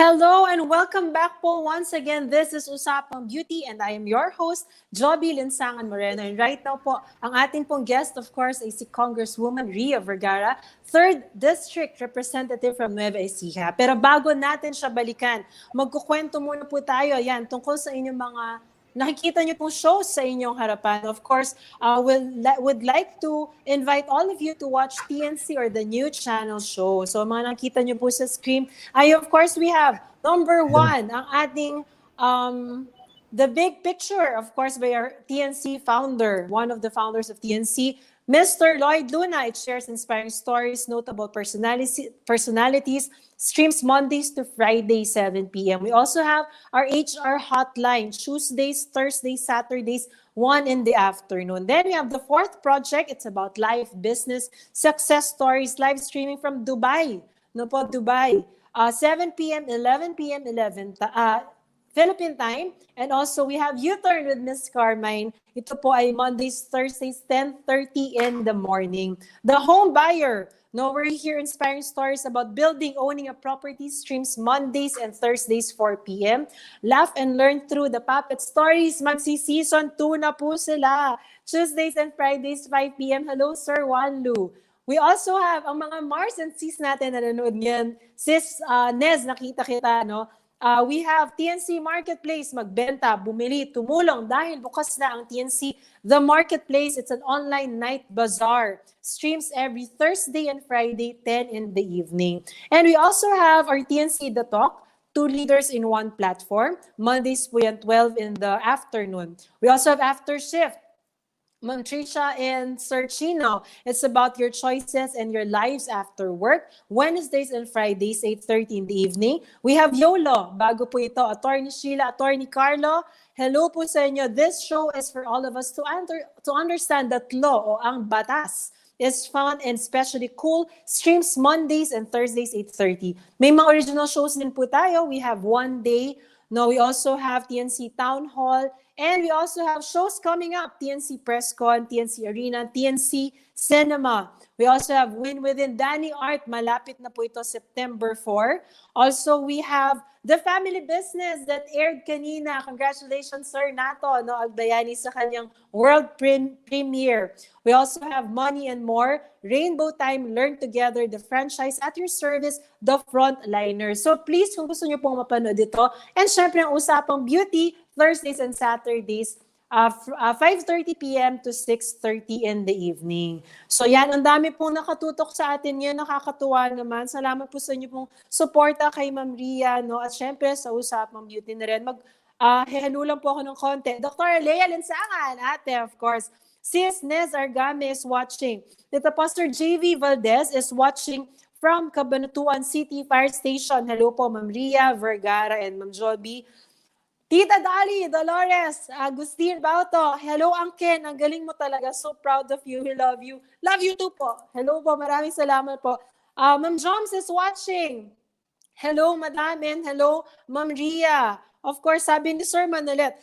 Hello and welcome back po once again. This is Usapang Beauty and I am your host, Joby Linsangan-Moreno. And right now po, ang ating pong guest of course ay si Congresswoman Ria Vergara, 3rd District Representative from Nueva Ecija. Pero bago natin siya balikan, magkukwento muna po tayo yan tungkol sa inyong mga nakikita niyo pong shows sa inyong harapan. Of course, would like to invite all of you to watch TNC or the new channel show. So mga nakita niyo po sa screen, of course we have number 1, ang ating The Big Picture, of course, by our TNC founder, one of the founders of TNC, Mr. Lloyd Luna. It shares inspiring stories, notable personalities, streams Mondays to Fridays, 7 p.m. We also have our HR hotline, Tuesdays, Thursdays, Saturdays, 1 in the afternoon. Then we have the 4th project. It's about life, business, success stories, live streaming from Dubai. No po, Dubai. 7 p.m., 11 p.m., Philippine time. And also, we have U-Turn with Miss Carmine. Ito po ay Mondays, Thursdays, 10:30 in the morning. The Home Buyer. No, we're here inspiring stories about building, owning a property, streams Mondays and Thursdays, 4 p.m. Laugh and learn through the Puppet Stories. Magsi-season 2 na po sila. Tuesdays and Fridays, 5 p.m. Hello, Sir Wanlu. We also have ang mga Mars and Sis natin na nanonood niyan. Sis Nez, nakita kita, no? We have TNC Marketplace, magbenta, bumili, tumulong dahil bukas na ang TNC The Marketplace. It's an online night bazaar. Streams every Thursday and Friday, 10 in the evening. And we also have our TNC The Talk, 2 leaders in 1 platform. Mondays po yan, 12 in the afternoon. We also have After Shift, Ma'am Trisha and Sir Chino. It's about your choices and your lives after work. Wednesdays and Fridays, 8:30 in the evening. We have YOLO. Bago po ito, Attorney Sheila, Attorney Carlo. Hello po sa inyo. This show is for all of us to understand that law o ang batas is fun and especially cool. Streams Mondays and Thursdays, 8:30. May mga original shows din po tayo. We have One Day. No, we also have TNC Town Hall. And we also have shows coming up, TNC PressCon, TNC Arena, TNC Cinema. We also have Win Within Danny Art, malapit na po ito, September 4. Also, we have The Family Business that aired kanina. Congratulations, Sir Nato, no, Agbayani sa kanyang world premiere. We also have Money and More, Rainbow Time, Learn Together, the franchise at your service, The Frontliners. So please, kung gusto niyo pong mapanood ito, and syempre ang Usapang Beauty, Thursdays and Saturdays, 5:30 p.m. to 6:30 in the evening. So yan, ang dami pong nakatutok sa atin yan, nakakatuwa naman. Salamat po sa inyo pong suporta kay Ma'am Ria, no? At syempre sa Usapang Beauty na rin. Hehalo lang po ako ng konti. Dr. Ria Linsangan, ate, of course. Sis Nez Argame is watching. Tita Pastor JV Valdez is watching from Cabanatueño City Fire Station. Hello po, Ma'am Ria Vergara and Ma'am Joby. Tita Dali, Dolores, Agustin Bauto, hello Angken, ang galing mo talaga, so proud of you, we love you. Love you too po. Hello po, maraming salamat po. Ma'am Joms is watching. Hello, Madamin. Hello, Ma'am Ria. Of course, sabi ni Sir Manolet,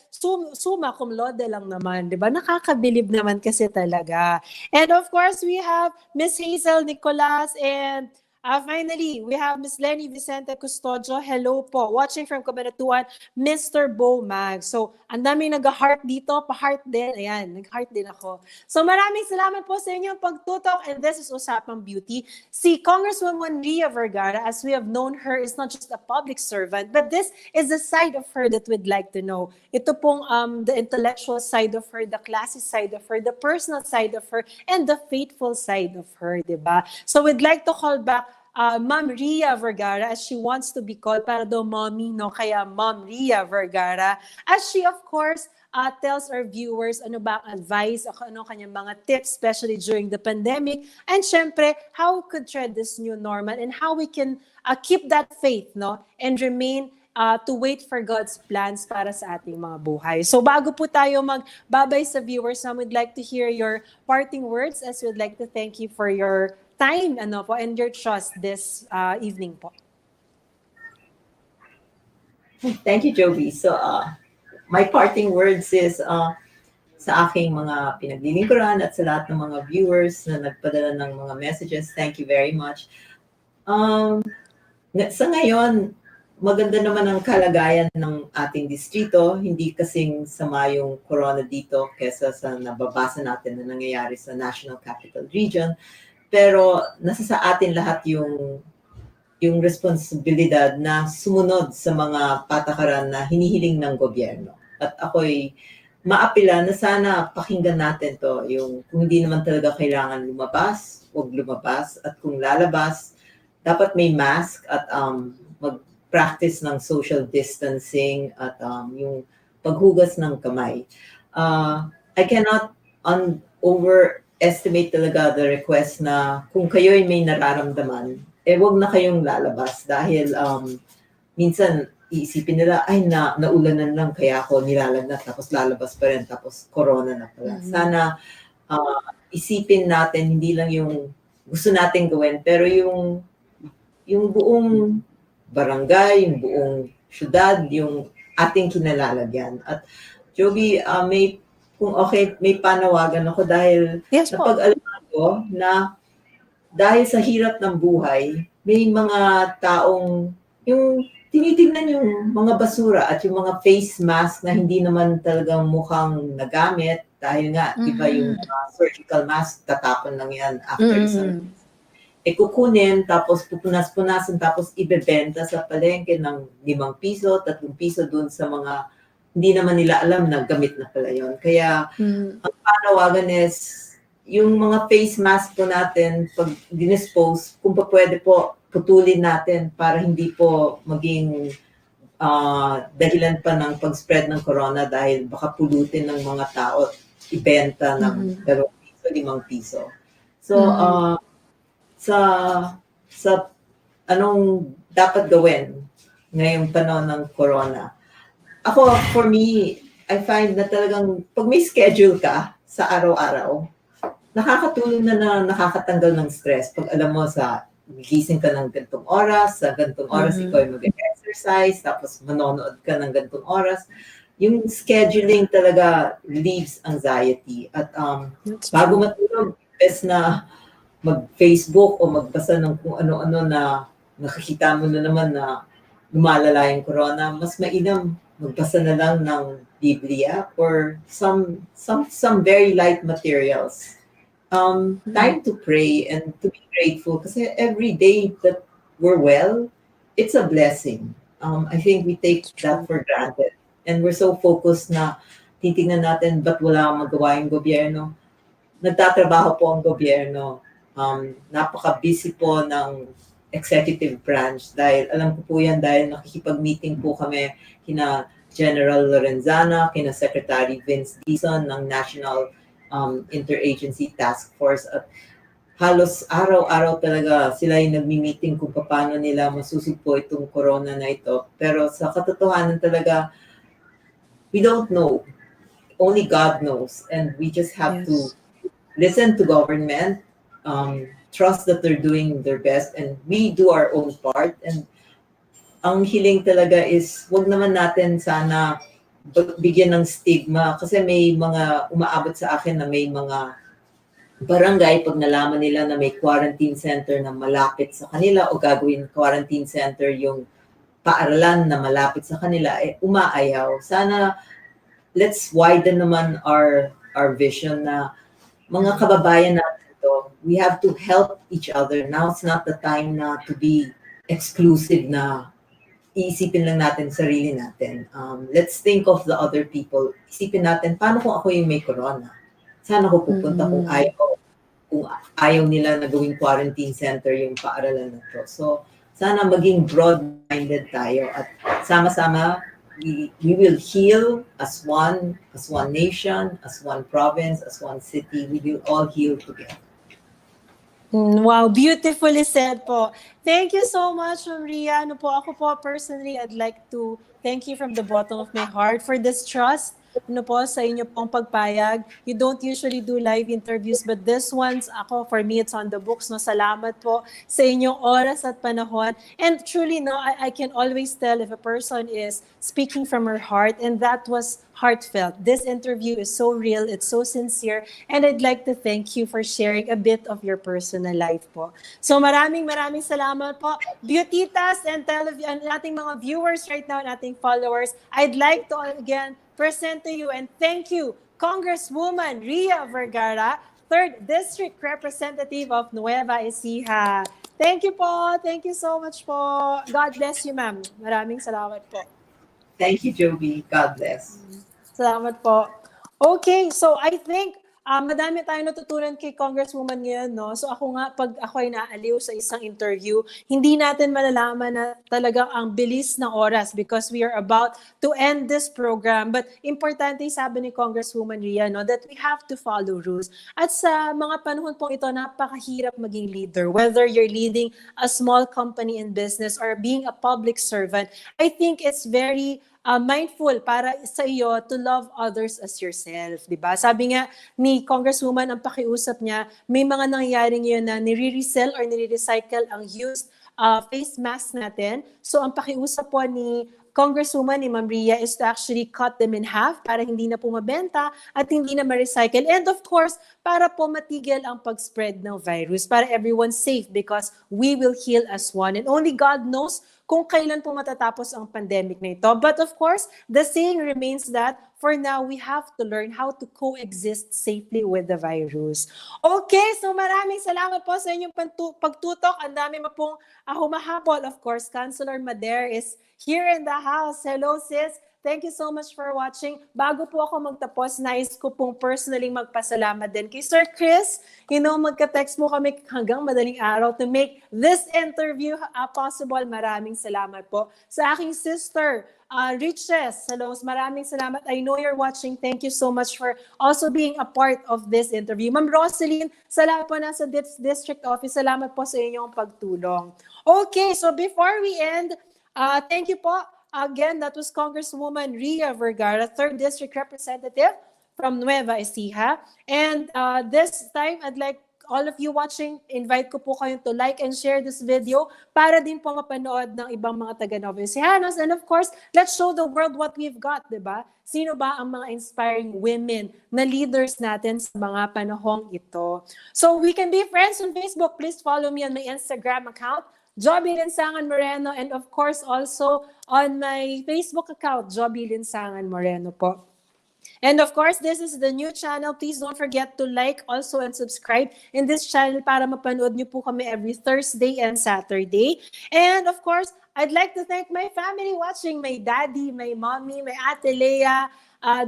summa cum laude lang naman, di ba? Nakakabilib naman kasi talaga. And of course, we have Miss Hazel Nicolas and finally, we have Miss Lenny Vicente Custodio. Hello po. Watching from Cabanatuan, Mr. Bo Mag. So, ang daming nag-heart dito. Pa-heart din. Ayan, nag-heart din ako. So, maraming salamat po sa inyong pagtutok. And this is Usapang Beauty. Si Congresswoman Ria Vergara, as we have known her, is not just a public servant, but this is the side of her that we'd like to know. Ito pong the intellectual side of her, the classy side of her, the personal side of her, and the faithful side of her, diba? So, we'd like to call back Ma'am Ria Vergara, as she wants to be called, para daw mommy, no? Kaya Ma'am Ria Vergara, as she of course tells our viewers ano ba ang advice, ano kanyang mga tips, especially during the pandemic, and syempre, how we could tread this new normal and how we can keep that faith, no? And remain to wait for God's plans para sa ating mga buhay. So bago po tayo magbabay sa viewers, we'd like to hear your parting words, as we'd like to thank you for your time and your trust this evening po. Thank you, Joby. So, my parting words is sa aking mga pinaglilingkuran at sa lahat ng mga viewers na nagpadala ng mga messages, thank you very much. Sa ngayon, maganda naman ang kalagayan ng ating distrito. Hindi kasing sama yung corona dito kesa sa nababasa natin na nangyayari sa National Capital Region. Pero nasa sa atin lahat yung responsibilidad na sumunod sa mga patakaran na hinihiling ng gobyerno. At ako'y maapila na sana pakinggan natin to. Yung kung hindi naman talaga kailangan lumabas, huwag lumabas. At kung lalabas, dapat may mask at mag-practice ng social distancing at yung paghugas ng kamay. I cannot overestimate talaga the request na kung kayo'y may nararamdaman, wag na kayong lalabas dahil minsan iisipin nila, ay naulanan lang kaya ako nilalagnat tapos lalabas pa rin tapos corona na pala. Sana isipin natin hindi lang yung gusto natin gawin pero yung buong barangay, yung buong syudad, yung ating kinalalagyan. At Joby, kung okay, may panawagan ako dahil Yes po. napag-alaman ko na dahil sa hirap ng buhay, may mga taong yung tinitignan yung mga basura at yung mga face mask na hindi naman talagang mukhang nagamit dahil nga, iba yung surgical mask, tatapon lang yan after isang kukunin, tapos pupunas-punasan, tapos ibebenta sa palengke ng 5 piso, 3 piso dun sa mga hindi naman nila alam na gamit na pala yun. Kaya ang panawagan is yung mga face mask po natin, pag dinispose, kung pa pwede po, putulin natin para hindi po maging dahilan pa ng pag-spread ng corona dahil baka pulutin ng mga tao ibenta ng 2 piso, 5 piso. So, sa anong dapat gawin ngayong panahon ng corona? Ako, for me, I find na talagang pag may schedule ka sa araw-araw, nakakatulong na nakakatanggal ng stress. Pag alam mo gising ka ng gantong oras, sa gantong oras ikaw ay mag-exercise, tapos manonood ka ng gantong oras. Yung scheduling talaga relieves anxiety. At bago matulog, best na mag-Facebook o magbasa ng kung ano-ano na nakikita mo na naman na lumalala yung corona, mas mainam magbasa na lang ng Biblia or some very light materials. Time to pray and to be grateful kasi every day that we're well, it's a blessing. I think we take that for granted. And we're so focused na titingnan natin ba't wala magawa yung gobyerno. Nagtatrabaho po ang gobyerno. Napaka-busy po ng executive branch dahil alam ko po yan dahil nakikipag-meeting po kami kina General Lorenzana, kina Secretary Vince Dizon ng National Interagency Task Force at halos araw-araw talaga sila yung nagmi-meeting kung paano nila masusugpo itong corona na ito. Pero sa katotohanan talaga, we don't know. Only God knows. And we just have to listen to government, trust that they're doing their best, and we do our own part. And ang hiling talaga is, wag naman natin sana bigyan ng stigma kasi may mga umaabot sa akin na may mga barangay pag nalaman nila na may quarantine center na malapit sa kanila o gagawin quarantine center yung paaralan na malapit sa kanila, umaayaw. Sana let's widen naman our vision na mga kababayan natin to, we have to help each other. Now it's not the time na to be exclusive na iisipin lang natin sarili natin. Let's think of the other people. Isipin natin, paano kung ako yung may corona? Saan ako pupunta kung ayaw nila na gawing quarantine center yung paaralan na to. So, sana maging broad-minded tayo at sama-sama, we will heal as one nation, as one province, as one city. We will all heal together. Wow, beautifully said po. Thank you so much, Ria. Ako po personally, I'd like to thank you from the bottom of my heart for this trust sa inyo pong pagpayag. You don't usually do live interviews, but this one's, for me, it's on the books. No? Salamat po sa inyong oras at panahon. And truly, no, I can always tell if a person is speaking from her heart, and that was heartfelt. This interview is so real, it's so sincere, and I'd like to thank you for sharing a bit of your personal life po. So maraming salamat po, Beautitas and ating mga viewers right now, and ating followers. I'd like to again present to you and thank you, Congresswoman Ria Vergara, 3rd District Representative of Nueva Ecija. Thank you po. Thank you so much po. God bless you, ma'am. Maraming salamat po. Thank you, Joby. God bless. Salamat po. Okay, so I think madami tayong natutunan kay Congresswoman ngayon, no? So ako nga, pag ako ay naaliw sa isang interview, hindi natin malalaman na talagang ang bilis ng oras because we are about to end this program. But importante, sabi ni Congresswoman Ria, no, that we have to follow rules. At sa mga panahon pong ito, napakahirap maging leader. Whether you're leading a small company in business or being a public servant, I think it's very mindful para sa iyo to love others as yourself, di ba? Sabi nga ni Congresswoman, ang pakiusap niya, may mga nangyayari ngayon na nire-resell or nire-recycle ang used face mask natin. So ang pakiusap po ni Congresswoman, ni Ma'am Ria, is to actually cut them in half para hindi na po mabenta at hindi na ma-recycle. And of course, para po matigil ang pag-spread ng virus, para everyone's safe because we will heal as one. And only God knows kung kailan po matatapos ang pandemic na ito. But of course, the saying remains that for now, we have to learn how to coexist safely with the virus. Okay, so maraming salamat po sa inyong pagtutok. Ang dami mo pong humahabol. Of course, Councilor Mader is here in the house. Hello, sis. Thank you so much for watching. Bago po ako magtapos, nais ko pong personally magpasalamat din kay Sir Chris. You know, magka-text mo kami hanggang madaling araw to make this interview possible. Maraming salamat po. Sa aking sister, Riches, hello, maraming salamat. I know you're watching. Thank you so much for also being a part of this interview. Ma'am Rosaline, salamat po nasa district office. Salamat po sa inyong pagtulong. Okay, so before we end, thank you po. Again, that was Congresswoman Ria Vergara, 3rd District Representative from Nueva Ecija. And this time, I'd like all of you watching, invite ko po kayo to like and share this video para din po mapanood ng ibang mga taga-Novo Ecijano's. And of course, let's show the world what we've got, di ba? Sino ba ang mga inspiring women na leaders natin sa mga panahong ito? So we can be friends on Facebook. Please follow me on my Instagram account, Joby Linsangan-Moreno, and of course also on my Facebook account, Joby Linsangan-Moreno po. And of course, this is the new channel. Please don't forget to like also and subscribe in this channel para mapanood niyo po kami every Thursday and Saturday. And of course, I'd like to thank my family watching, my daddy, my mommy, my ate Leia,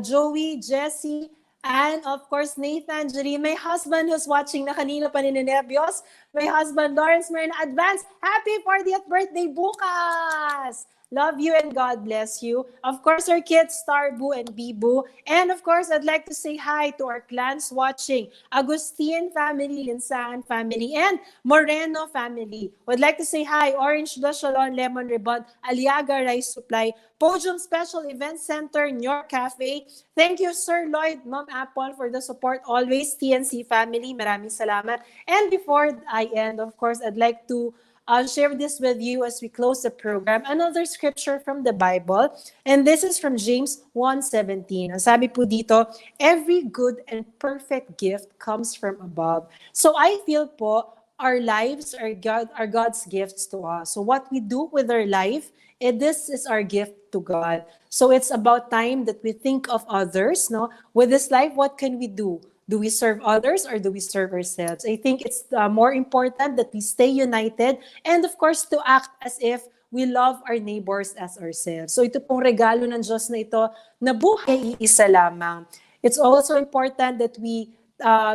Joey, Jessie, and of course, Nathan, Jerry, my husband who's watching na kanina pa ninenervyos, my husband Lawrence Marina, advance, happy 40th birthday bukas! Love you and God bless you. Of course, our kids, Starbu and Bibu. And of course, I'd like to say hi to our clans watching. Agustin family, Linsangan family, and Moreno family. Would like to say hi, Orange Doshalon, Lemon Ribbon, Aliaga Rice Supply, Podium Special Event Center, New York Cafe. Thank you, Sir Lloyd, Ma'am Apple, for the support always. TNC family, maraming salamat. And before I end, of course, I'd like to I'll share this with you as we close the program. Another scripture from the Bible, and this is from James 1:17. Ang sabi po dito, every good and perfect gift comes from above. So I feel po, our lives are God's gifts to us. So what we do with our life, this is our gift to God. So it's about time that we think of others. No, with this life, what can we do? Do we serve others or do we serve ourselves? I think it's more important that we stay united and of course to act as if we love our neighbors as ourselves. So ito pong regalo ng Diyos na ito na buhay iisa lamang. It's also important that we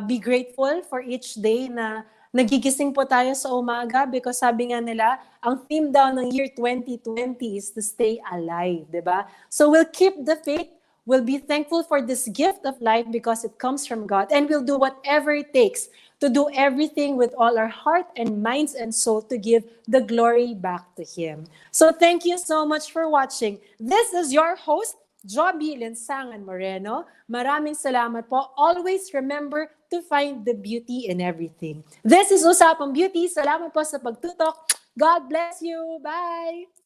be grateful for each day na nagigising po tayo sa umaga because sabi nga nila, ang theme daw ng year 2020 is to stay alive, di ba? So we'll keep the faith. We'll be thankful for this gift of life because it comes from God. And we'll do whatever it takes to do everything with all our heart and minds and soul to give the glory back to Him. So thank you so much for watching. This is your host, Joby Linsangan-Moreno. Maraming salamat po. Always remember to find the beauty in everything. This is Usapang Beauty. Salamat po sa pagtutok. God bless you. Bye!